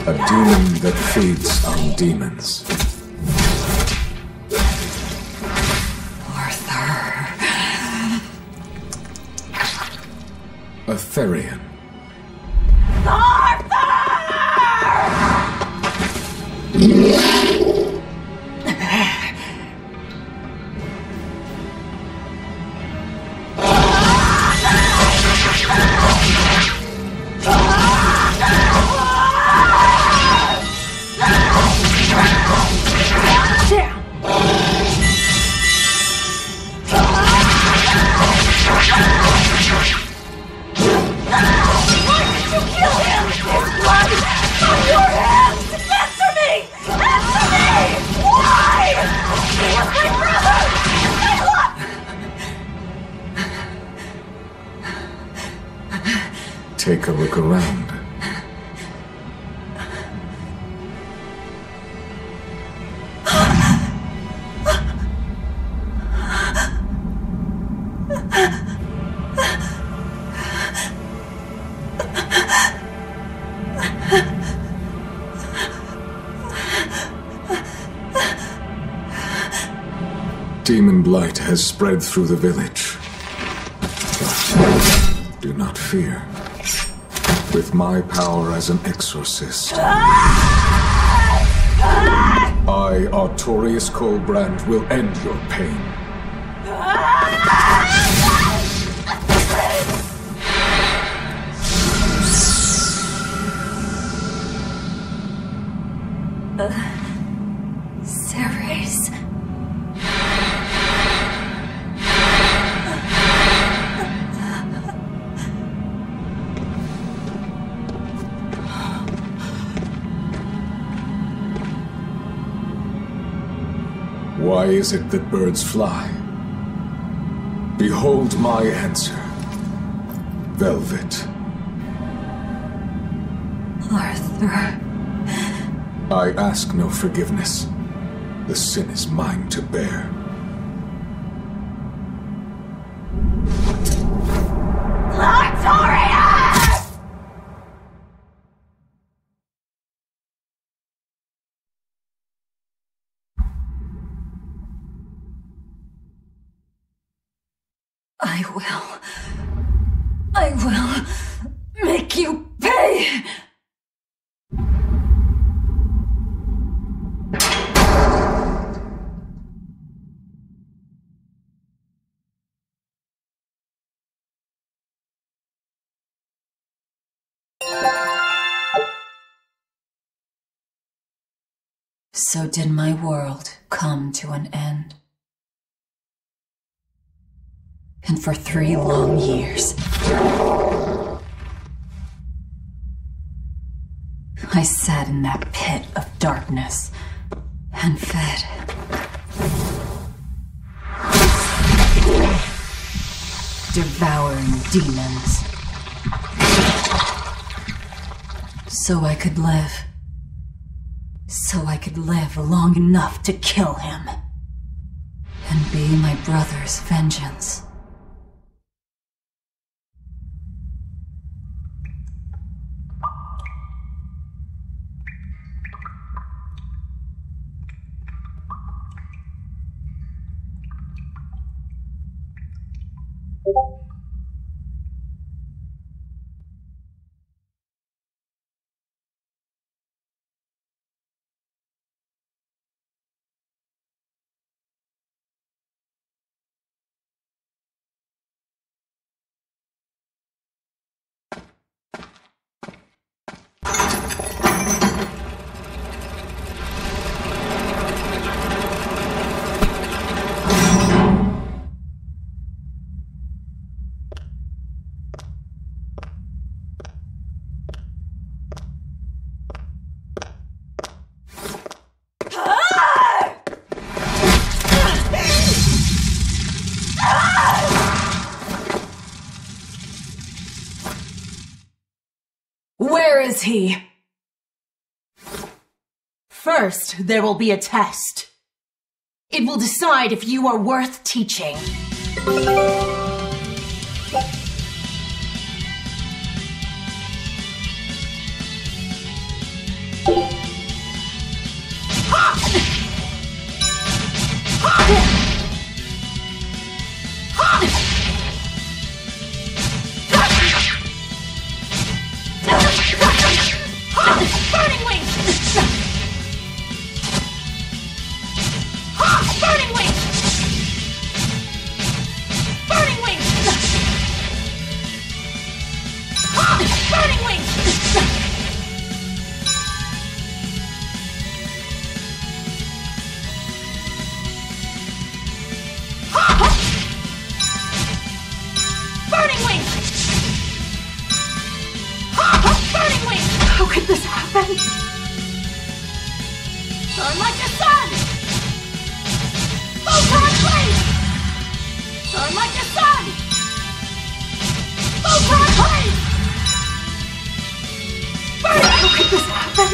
A demon that feeds on demons. A Therian. Take a look around. Demon blight has spread through the village. But do not fear. With my power as an exorcist, I, Artorius Colbrand, will end your pain. Ceres. Why is it that birds fly? Behold my answer. Velvet. Arthur. I ask no forgiveness. The sin is mine to bear. I will make you pay! So did my world come to an end. And for 3 long years, I sat in that pit of darkness and fed. Devouring demons. So I could live. So I could live long enough to kill him. And be my brother's vengeance. Where is he? First, there will be a test. It will decide if you are worth teaching. Burning wings! Burning wings! Burning wings! Burning wings! Burning wings! Burning wings! How could this happen? Burn like the sun! Photon blaze! Burn like the sun! Photon blaze! Burn! How could this happen?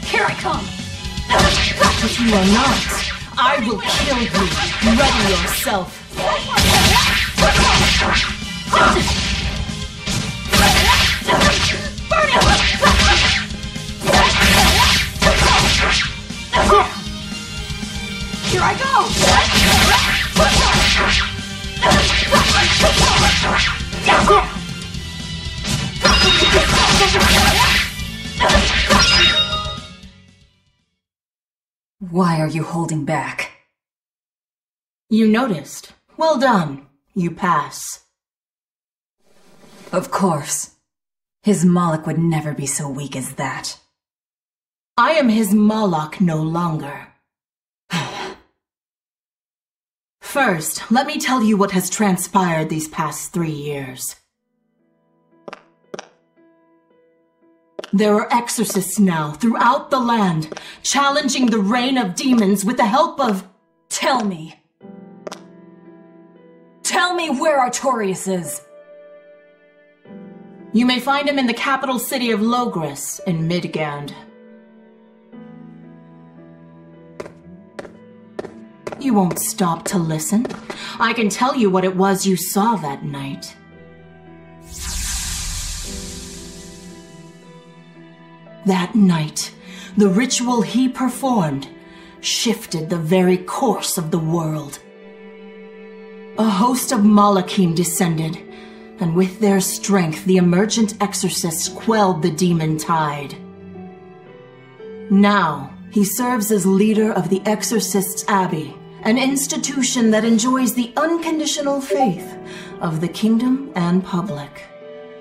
Here I come! But you are not. I will kill you. Ready yourself. Here I go! Why are you holding back? You noticed. Well done. You pass. Of course. His Moloch would never be so weak as that. I am his Moloch no longer. First, let me tell you what has transpired these past 3 years. There are exorcists now throughout the land, challenging the reign of demons with the help of... Tell me. Tell me where Artorias is. You may find him in the capital city of Logris in Midgand. You won't stop to listen. I can tell you what it was you saw that night. That night, the ritual he performed shifted the very course of the world. A host of Malachim descended, and with their strength, the emergent exorcists quelled the demon tide. Now, he serves as leader of the Exorcists' Abbey, an institution that enjoys the unconditional faith of the kingdom and public.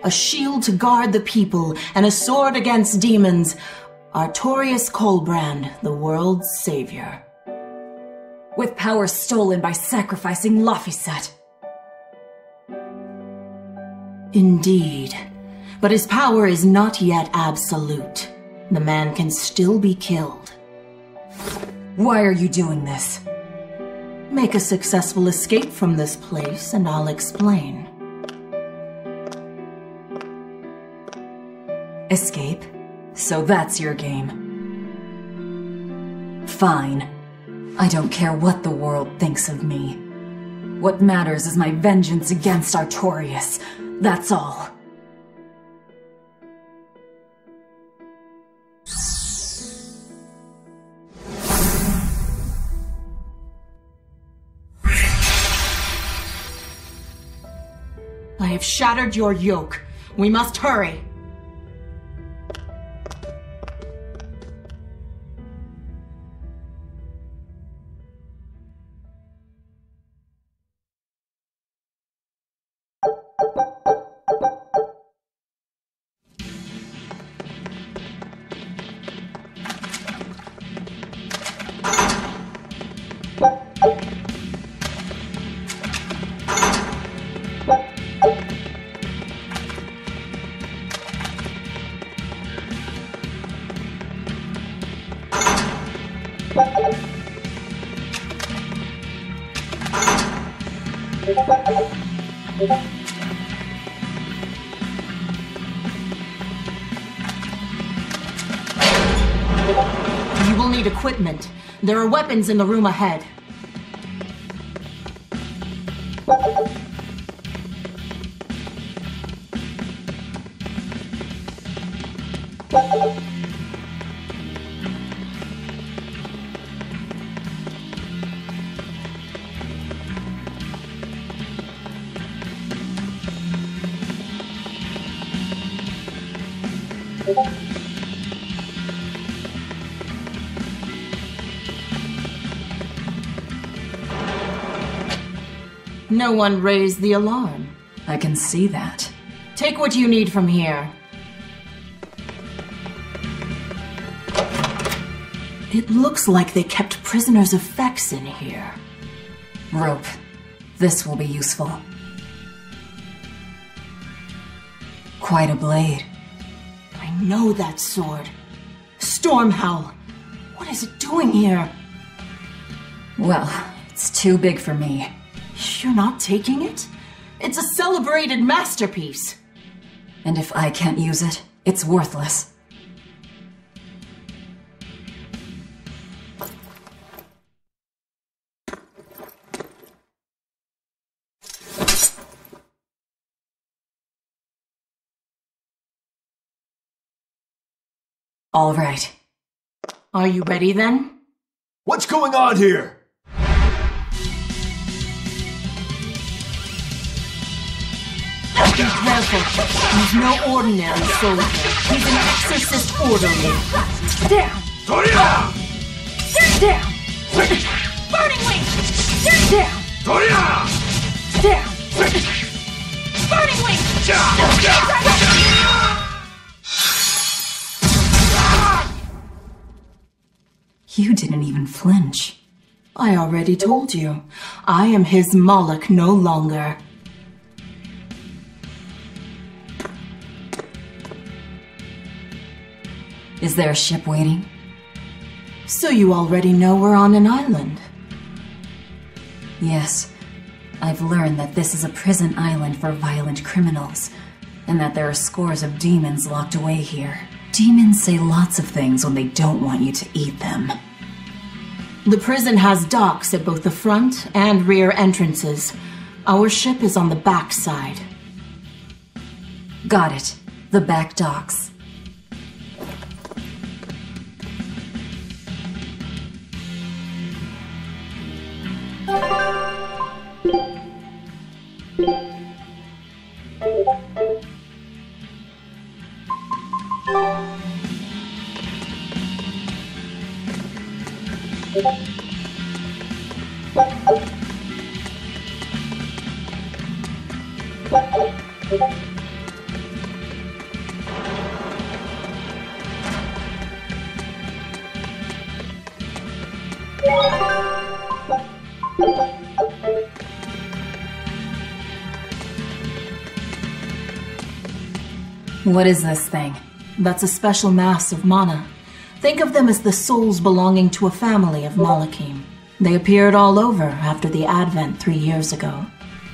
A shield to guard the people and a sword against demons, Artorias Colbrand, the world's savior. With power stolen by sacrificing Laphicet. Indeed. But his power is not yet absolute. The man can still be killed. Why are you doing this? Make a successful escape from this place, and I'll explain. Escape? So that's your game. Fine. I don't care what the world thinks of me. What matters is my vengeance against Artorias. That's all. I have shattered your yoke. We must hurry. will need equipment. There are weapons in the room ahead. No one raised the alarm. I can see that. Take what you need from here. It looks like they kept prisoners' effects in here. Rope. This will be useful. Quite a blade. I know that sword. Stormhowl. What is it doing here? Well, it's too big for me. You're not taking it? It's a celebrated masterpiece. And if I can't use it, it's worthless. All right. Are you ready then? What's going on here? Be careful. He's no ordinary soldier. He's an exorcist orderly. Down! Toria! Down! Burning wing! Down! Toria! Down! Burning wing! You didn't even flinch. I already told you. I am his Moloch no longer. Is there a ship waiting? So you already know we're on an island? Yes. I've learned that this is a prison island for violent criminals, and that there are scores of demons locked away here. Demons say lots of things when they don't want you to eat them. The prison has docks at both the front and rear entrances. Our ship is on the back side. Got it. The back docks. What is this thing? That's a special mass of mana. Think of them as the souls belonging to a family of Malachim. They appeared all over after the Advent 3 years ago.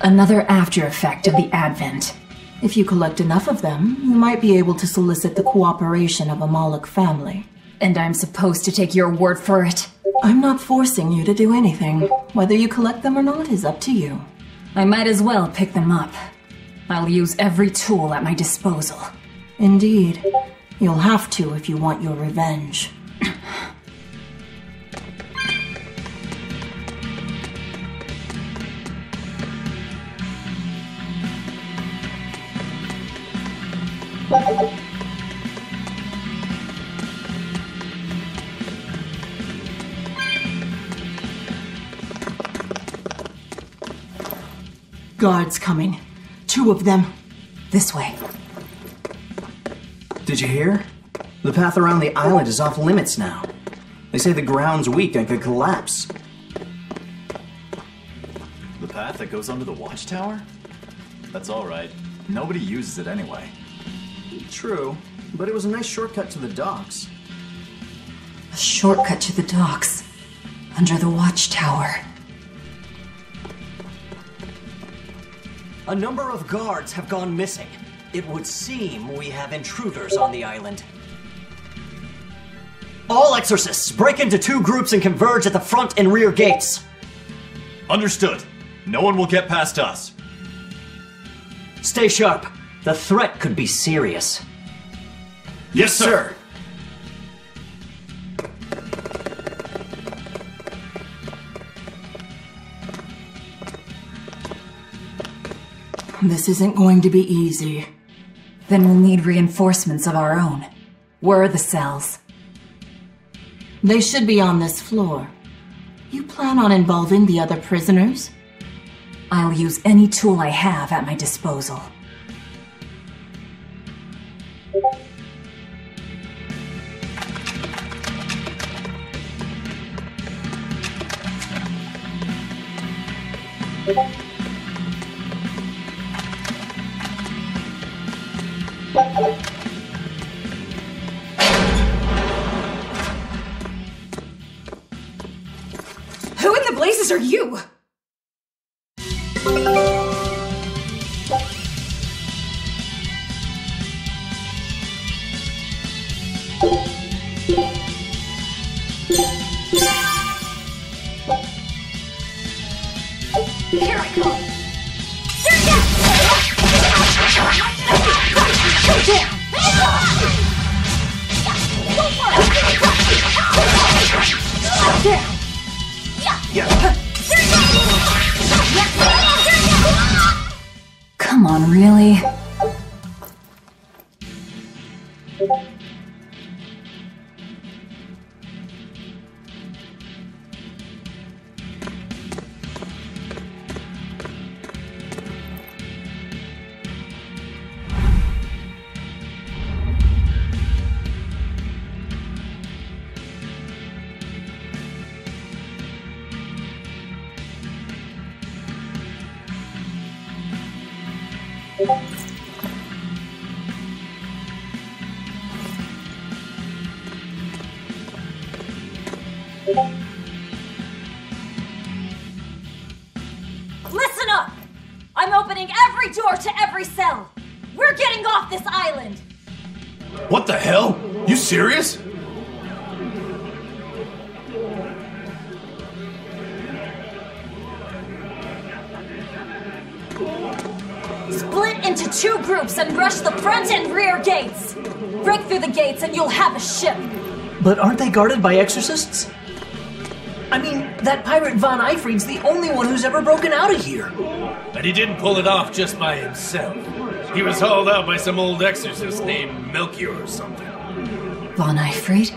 Another after effect of the Advent. If you collect enough of them, you might be able to solicit the cooperation of a Moloch family. And I'm supposed to take your word for it? I'm not forcing you to do anything. Whether you collect them or not is up to you. I might as well pick them up. I'll use every tool at my disposal. Indeed. You'll have to if you want your revenge. Guards coming. 2 of them. This way. Did you hear? The path around the island is off limits now. They say the ground's weak and could collapse. The path that goes under the watchtower? That's alright. Nobody uses it anyway. True, but it was a nice shortcut to the docks. A shortcut to the docks. Under the watchtower. A number of guards have gone missing. It would seem we have intruders on the island. All exorcists, break into 2 groups and converge at the front and rear gates. Understood. No one will get past us. Stay sharp. The threat could be serious. Yes, sir. This isn't going to be easy. Then we'll need reinforcements of our own. Where are the cells? They should be on this floor. You plan on involving the other prisoners? I'll use any tool I have at my disposal. Who in the blazes are you? Here I come! Come on, really? Listen up! I'm opening every door to every cell! We're getting off this island! What the hell? You serious? Split into 2 groups and rush the front and rear gates! Break through the gates and you'll have a ship! But aren't they guarded by exorcists? I mean, that pirate Von Eyfried's the only one who's ever broken out of here. And he didn't pull it off just by himself. He was hauled out by some old exorcist named Melchior or something. Von Eyfried?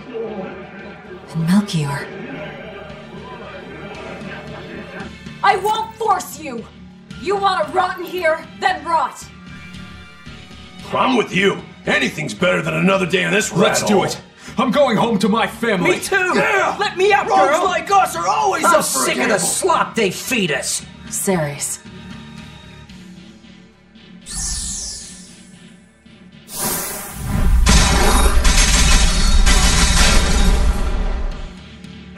And Melchior. I won't force you! You want to rot in here? Then rot! I'm with you. Anything's better than another day on this rat Let's do hole. it. I'm going home to my family. Me too! Yeah! Let me out, Rogues girl! like us are always I'm up for sick a of the gamble. slop they feed us! Ceres.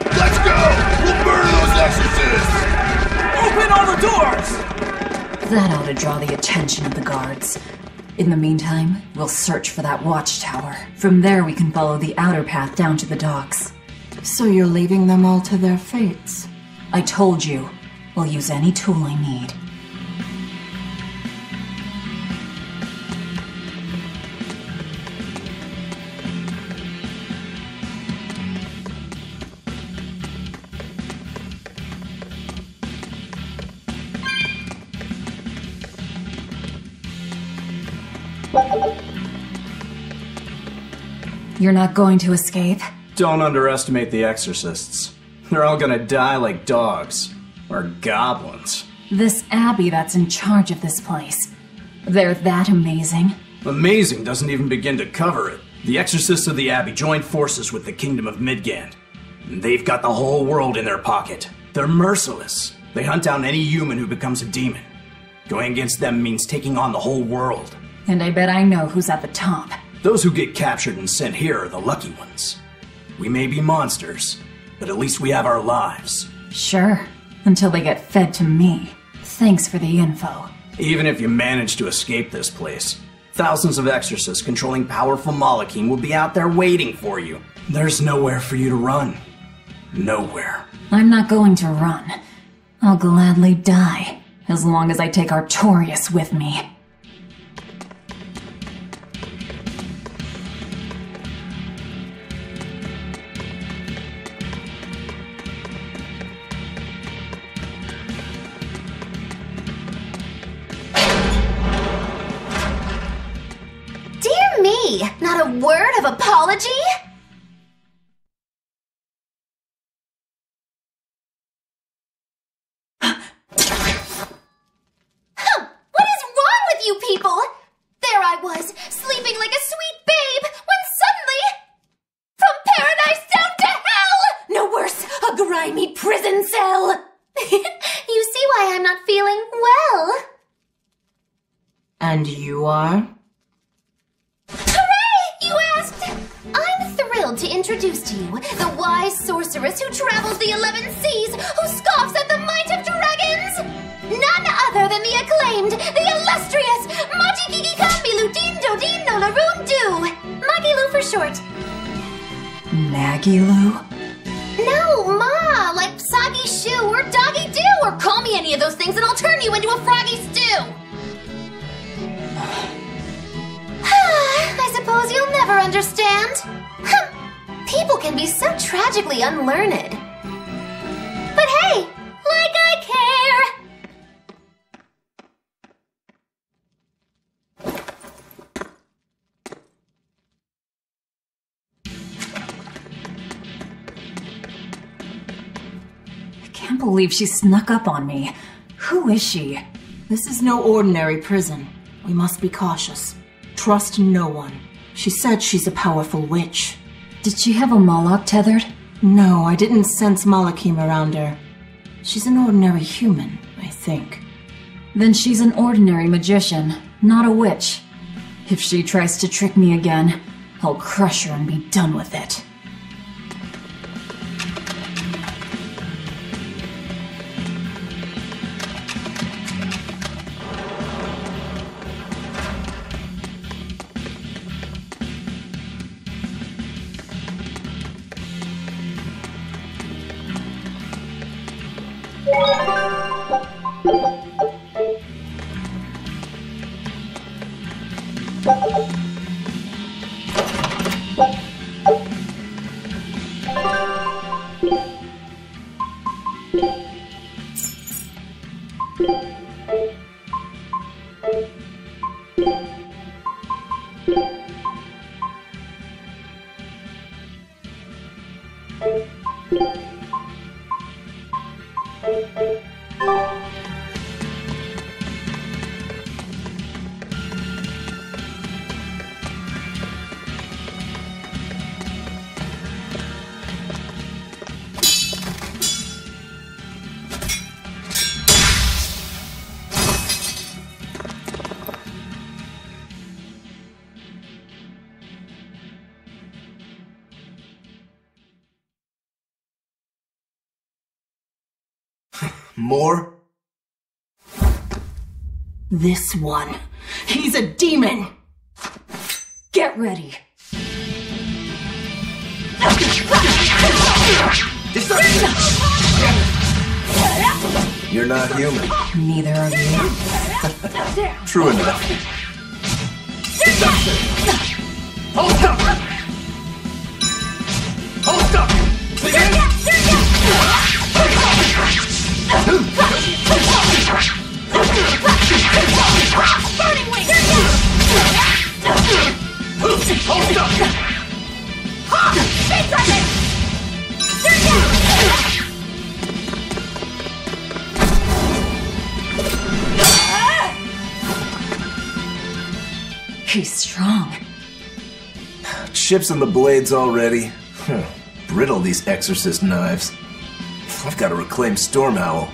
Let's go! We'll burn those exorcists! Open all the doors! That ought to draw the attention of the guards. In the meantime, we'll search for that watchtower. From there we can follow the outer path down to the docks. So you're leaving them all to their fates? I told you, we'll use any tool I need. You're not going to escape? Don't underestimate the exorcists. They're all gonna die like dogs. Or goblins. This abbey that's in charge of this place. They're that amazing? Amazing doesn't even begin to cover it. The exorcists of the abbey joined forces with the kingdom of Midgand. And they've got the whole world in their pocket. They're merciless. They hunt down any human who becomes a demon. Going against them means taking on the whole world. And I bet I know who's at the top. Those who get captured and sent here are the lucky ones. We may be monsters, but at least we have our lives. Sure, until they get fed to me. Thanks for the info. Even if you manage to escape this place, thousands of exorcists controlling powerful Malachim will be out there waiting for you. There's nowhere for you to run. Nowhere. I'm not going to run. I'll gladly die, as long as I take Artorias with me. Dear me, not a word of apology? You people! There I was, sleeping like a sweet babe, when suddenly, from paradise down to hell! No worse, a grimy prison cell! You see why I'm not feeling well. And you are? Hooray! You asked! I'm thrilled to introduce to you the wise sorceress who travels the 11 seas, who scoffs at the might of dragons! None other than the acclaimed, the illustrious Magikiki Dindo Dindo Larundu! Magilu for short. Magilu? No, Ma, like Soggy Shoe or Doggy Doo, or call me any of those things and I'll turn you into a froggy stew! I suppose you'll never understand. People can be so tragically unlearned. But hey, like I care! I can't believe she snuck up on me. Who is she? This is no ordinary prison. We must be cautious. Trust no one. She said she's a powerful witch. Did she have a Moloch tethered? No, I didn't sense Malachim around her. She's an ordinary human, I think. Then she's an ordinary magician, not a witch. If she tries to trick me again, I'll crush her and be done with it. More? This one. He's a demon! Get ready. You're not human. Neither are you. True enough. Hold up! Hold up! Hold up! He's strong. Chips in the blades already. Brittle, these exorcist knives. I've got to reclaim Stormhowl.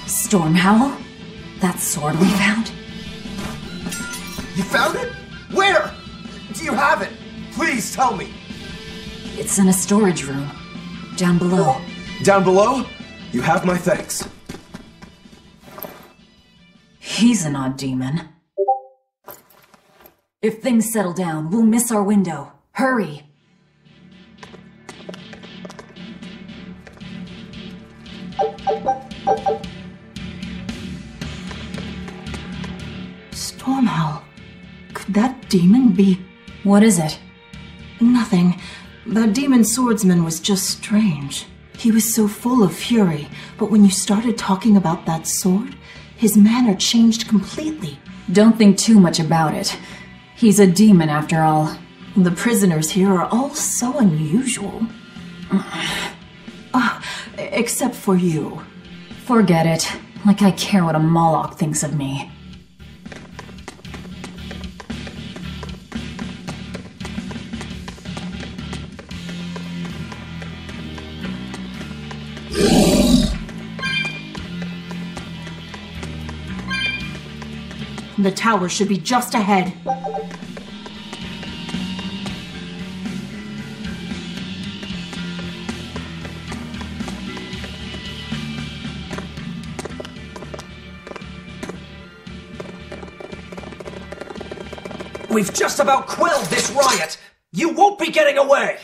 Stormhowl? That sword we found? You found it? Where? Do you have it? Please tell me. It's in a storage room. Down below. Down below? You have my thanks. He's an odd demon. If things settle down, we'll miss our window. Hurry! Stormhowl. Could that demon be... What is it? Nothing. That demon swordsman was just strange. He was so full of fury, but when you started talking about that sword, his manner changed completely. Don't think too much about it. He's a demon after all. The prisoners here are all so unusual. Except for you. Forget it. Like I care what a Moloch thinks of me. The tower should be just ahead. We've just about quelled this riot! You won't be getting away!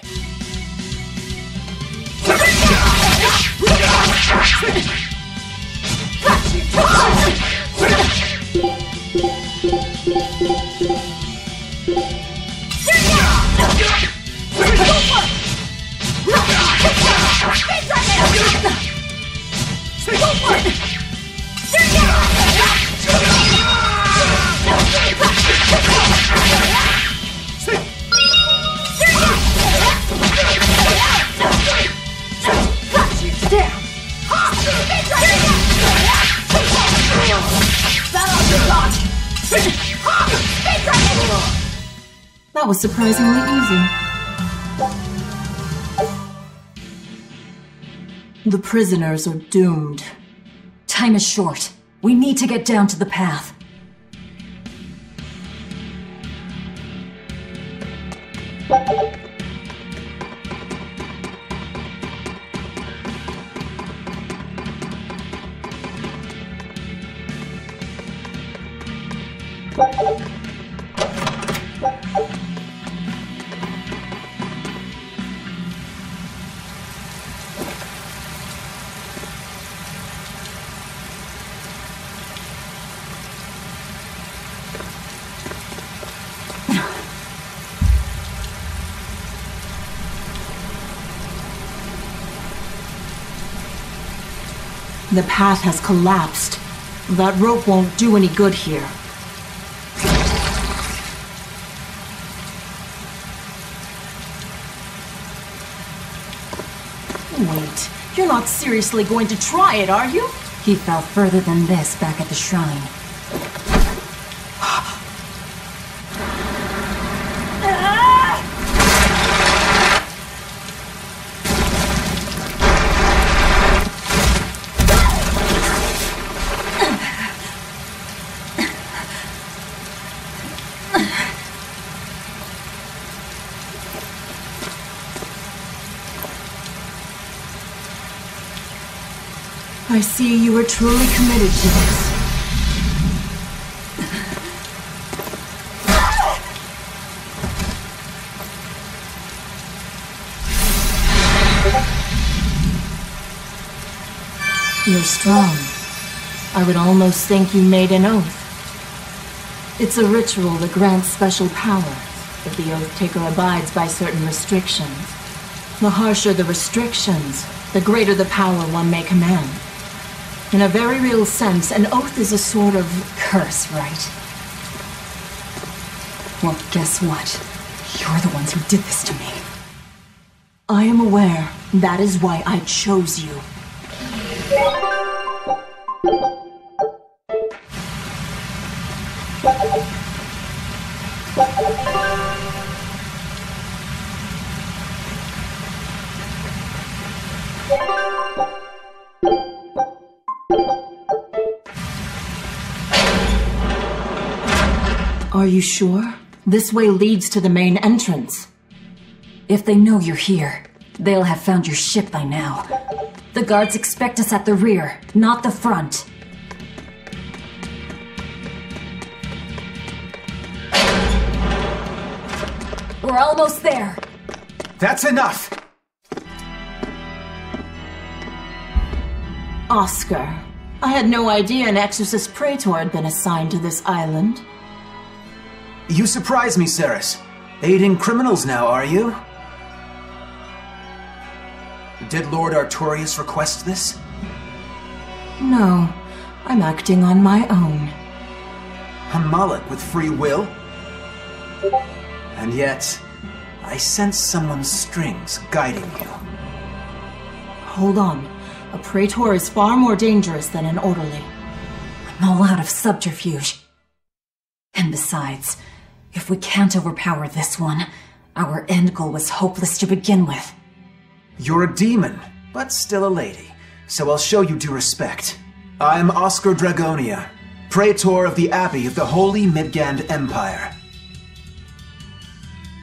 That was surprisingly easy. The prisoners are doomed. Time is short. We need to get down to the path. The path has collapsed. That rope won't do any good here. Wait, you're not seriously going to try it, are you? He fell further than this back at the shrine. I see you were truly committed to this. You're strong. I would almost think you made an oath. It's a ritual that grants special powers if the oath taker abides by certain restrictions. The harsher the restrictions, the greater the power one may command. In a very real sense, an oath is a sort of curse, right? Well, guess what? You're the ones who did this to me. I am aware. That is why I chose you. Are you sure? This way leads to the main entrance. If they know you're here, they'll have found your ship by now. The guards expect us at the rear, not the front. We're almost there. That's enough! Oscar, I had no idea an Exorcist Praetor had been assigned to this island. You surprise me, Ceres. Aiding criminals now, are you? Did Lord Artorius request this? No, I'm acting on my own. A Moloch with free will? And yet, I sense someone's strings guiding you. Hold on. A praetor is far more dangerous than an orderly. I'm all out of subterfuge. And besides, if we can't overpower this one, our end goal was hopeless to begin with. You're a demon, but still a lady, so I'll show you due respect. I am Oscar Dragonia, praetor of the Abbey of the Holy Midgand Empire.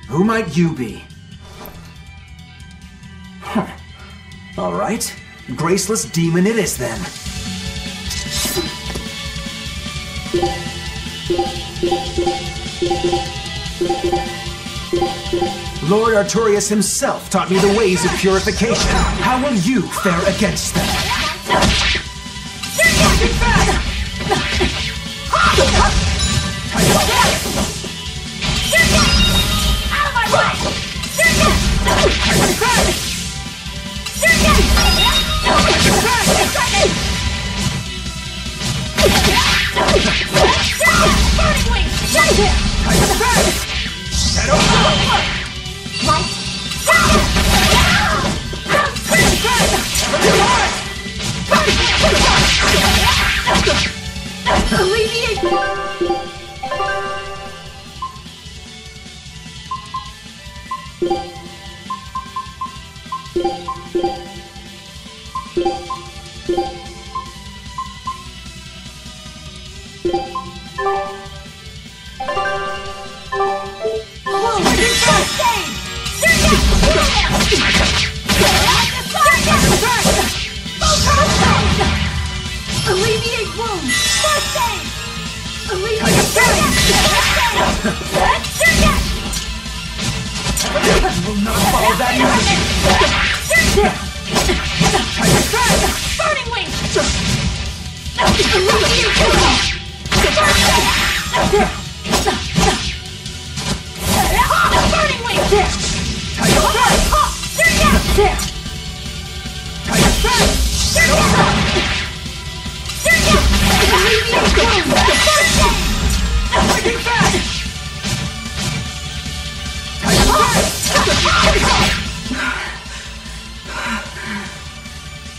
Who might you be? Huh. All right, graceless demon it is then. Lord Artorius himself taught me the ways of purification. How will you fare against them?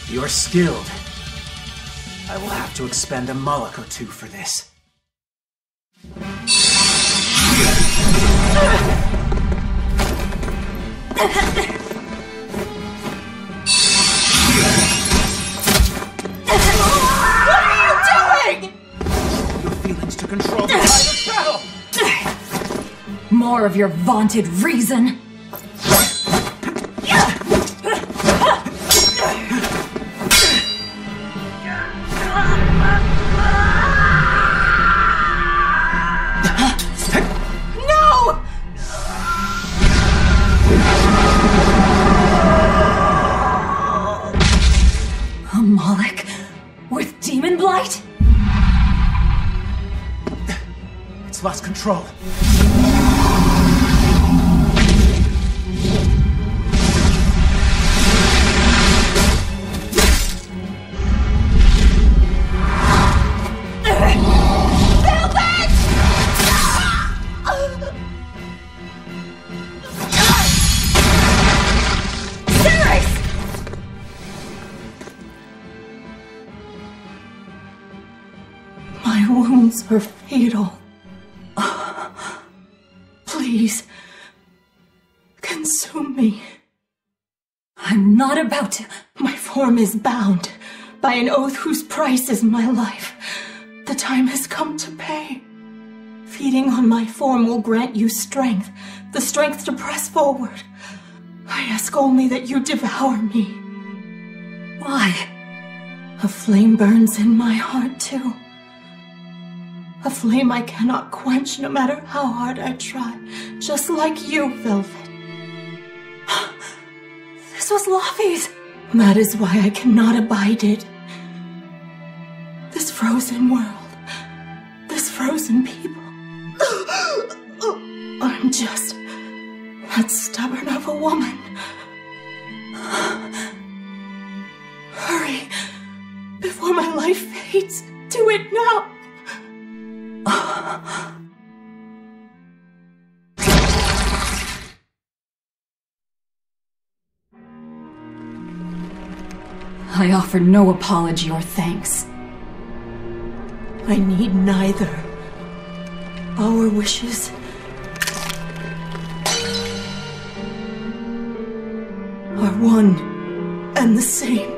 You're skilled. I will have to expend a Moloch or two for this. What are you doing? Your feelings to control the tide of battle! More of your vaunted reason! Moloch with demon blight? It's lost control. My wounds are fatal. Please, consume me. I'm not about to. My form is bound by an oath whose price is my life. The time has come to pay. Feeding on my form will grant you strength, the strength to press forward. I ask only that you devour me. Why? A flame burns in my heart too. A flame I cannot quench no matter how hard I try. Just like you, Velvet. This was Laufey's. That is why I cannot abide it. This frozen world. This frozen people. I'm just that stubborn of a woman. Hurry, before my life fades. Do it now. I offer no apology or thanks. I need neither. Our wishes are one and the same.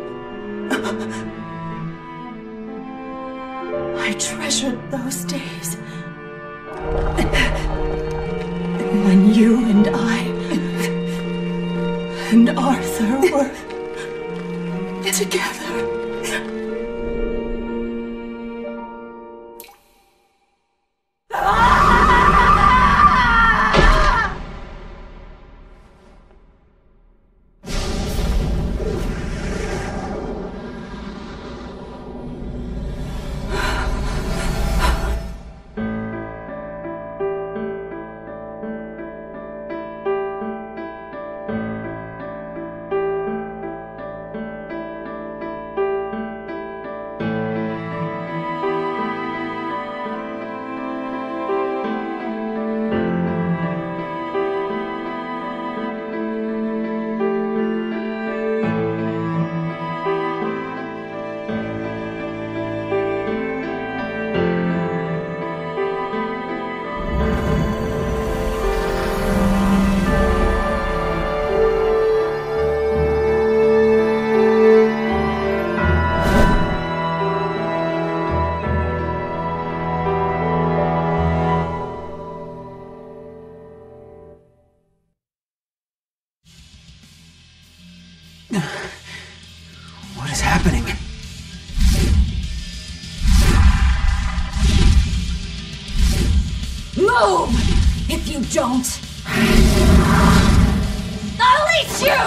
I treasured those days when you and I and Arthur were together. What is happening? Move! If you don't, I'll eat you!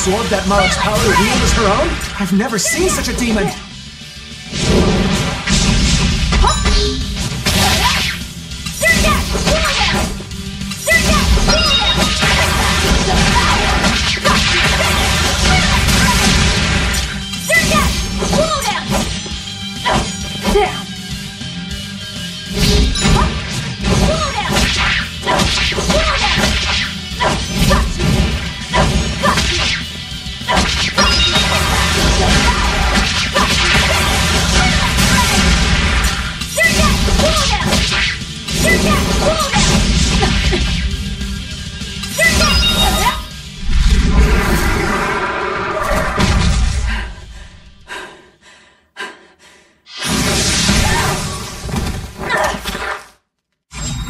Absorb that monarch's power to wield as her own? I've never seen such a demon!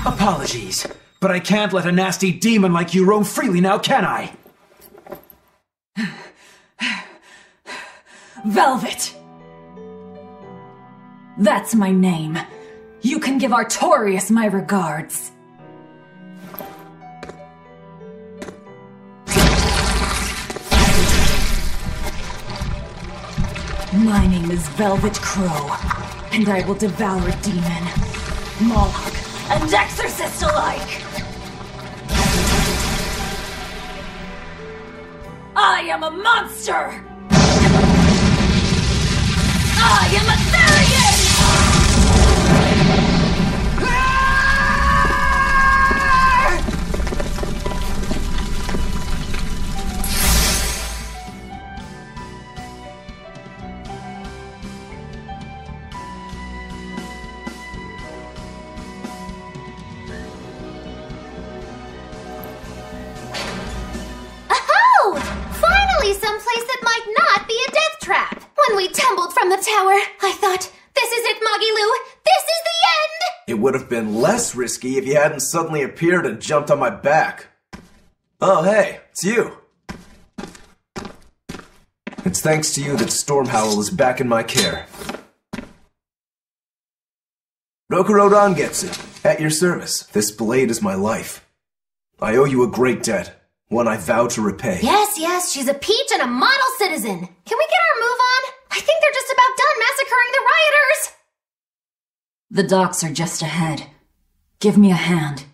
Apologies, but I can't let a nasty demon like you roam freely now, can I? Velvet! That's my name. You can give Artorias my regards. My name is Velvet Crow, and I will devour demon, Moloch, and exorcist alike! I am a monster! I am a Therian! Someplace that might not be a death trap. When we tumbled from the tower, I thought, this is it, Moggy-Lou. This is the end! It would have been less risky if you hadn't suddenly appeared and jumped on my back. Oh, hey, it's you. It's thanks to you that Stormhowl is back in my care. Rokuro Rangetsu. At your service. This blade is my life. I owe you a great debt, one I vow to repay. Yes, she's a peach and a model citizen. Can we get our move on? I think they're just about done massacring the rioters. The docks are just ahead. Give me a hand.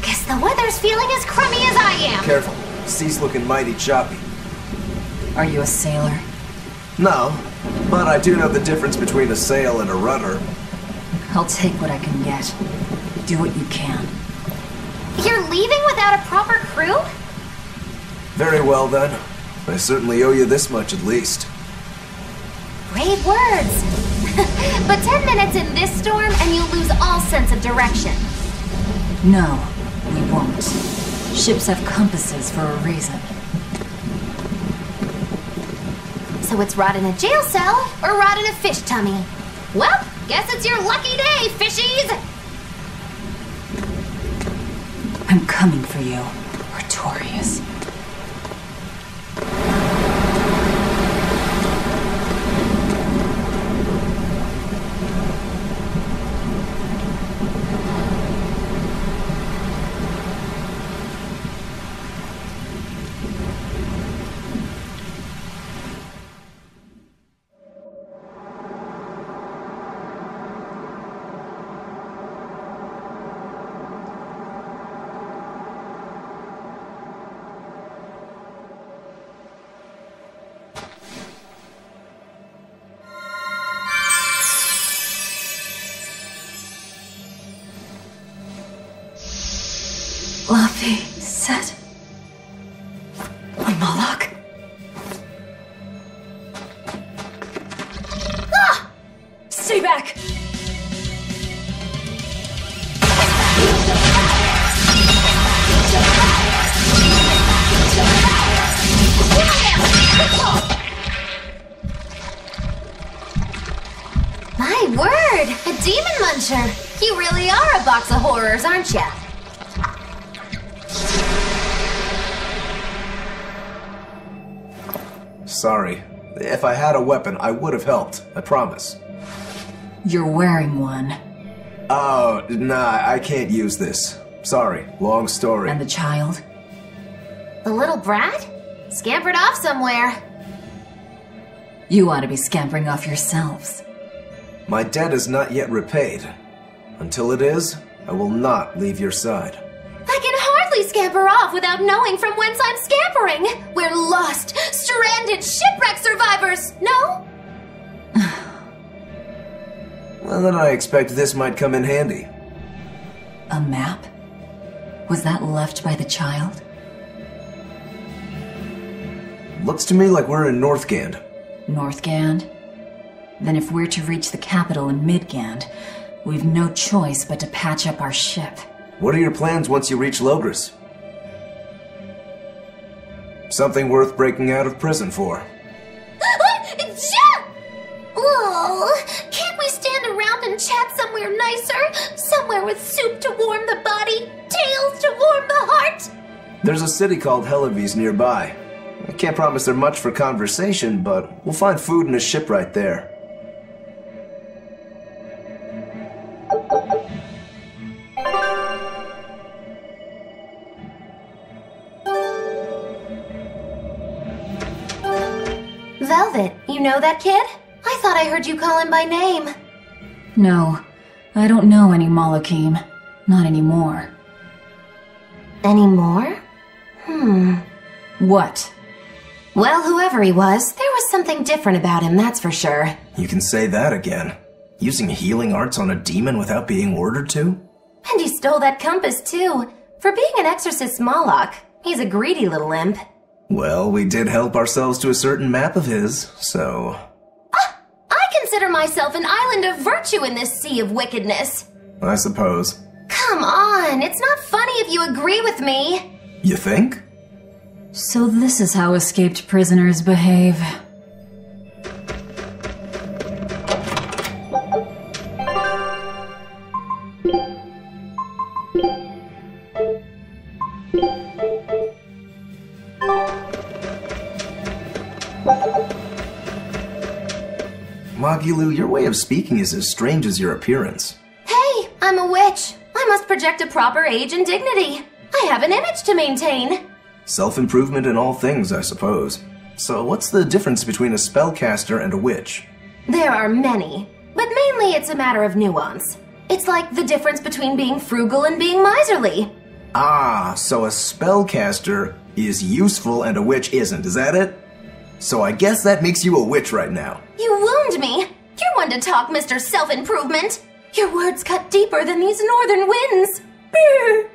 Guess the weather's feeling as crummy as I am. Careful. Sea's looking mighty choppy. Are you a sailor? No, but I do know the difference between a sail and a rudder. I'll take what I can get. Do what you can. You're leaving without a proper crew? Very well then. I certainly owe you this much at least. Brave words. But 10 minutes in this storm and you'll lose all sense of direction. No, we won't. Ships have compasses for a reason. So it's rot in a jail cell or rot in a fish tummy? Well, guess it's your lucky day, fishies! I'm coming for you, Artorias. Laufey said... Moloch? Ah! Stay back! My word! A demon muncher! You really are a box of horrors, aren't ya? Sorry. If I had a weapon, I would have helped. I promise. You're wearing one. Oh, nah, I can't use this. Sorry, long story. And the child? The little brat? Scampered off somewhere. You ought to be scampering off yourselves. My debt is not yet repaid. Until it is, I will not leave your side. I can hardly scamper off without knowing from whence I'm scampering. We're lost, stranded, shipwreck survivors, no? Well, then I expect this might come in handy. A map? Was that left by the child? Looks to me like we're in Northgand. Northgand? Then if we're to reach the capital in Midgand, we've no choice but to patch up our ship. What are your plans once you reach Logris? Something worth breaking out of prison for. Oh, can't we stand around and chat somewhere nicer? Somewhere with soup to warm the body, tales to warm the heart? There's a city called Helavis nearby. I can't promise they're much for conversation, but we'll find food and a ship right there. Velvet, you know that kid? I thought I heard you call him by name. No, I don't know any Molokim. Not anymore. Anymore? What? Well, whoever he was, there was something different about him, that's for sure. You can say that again. Using healing arts on a demon without being ordered to? And he stole that compass, too. For being an exorcist Moloch, he's a greedy little imp. Well, we did help ourselves to a certain map of his, so... I consider myself an island of virtue in this sea of wickedness. I suppose. Come on, it's not funny if you agree with me. You think? So this is how escaped prisoners behave. Magilu, your way of speaking is as strange as your appearance. Hey, I'm a witch. I must project a proper age and dignity. I have an image to maintain. Self-improvement in all things, I suppose. So what's the difference between a spellcaster and a witch? There are many, but mainly it's a matter of nuance. It's like the difference between being frugal and being miserly. Ah, so a spellcaster is useful and a witch isn't, is that it? So I guess that makes you a witch right now. You wound me. You're one to talk, Mr. Self-Improvement. Your words cut deeper than these northern winds. Brr.